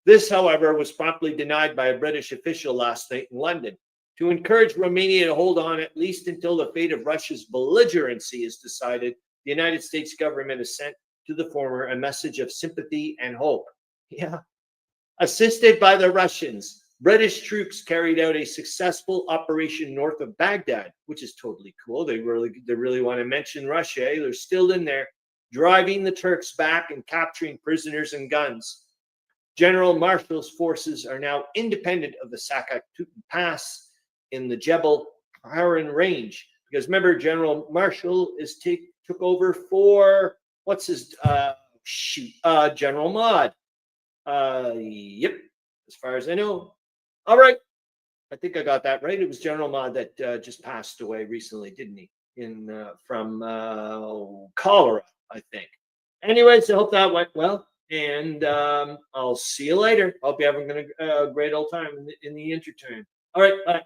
This, however, was promptly denied by a British official last night in London. To encourage Romania to hold on at least until the fate of Russia's belligerency is decided, the United States government has sent to the former a message of sympathy and hope. Yeah. Assisted by the Russians, British troops carried out a successful operation north of Baghdad, which is totally cool. They really want to mention Russia. They're still in there, driving the Turks back and capturing prisoners and guns. General Marshall's forces are now independent of the Sakat-Tutan Pass in the Jebel Haran range. Because remember, General Marshall took over for General Maude. Yep, as far as I know. All right, I think I got that right. It was General Maude that just passed away recently, didn't he? From cholera, I think. Anyways, I hope that went well, and I'll see you later. Hope you're having a great old time in the intertime. All right, bye.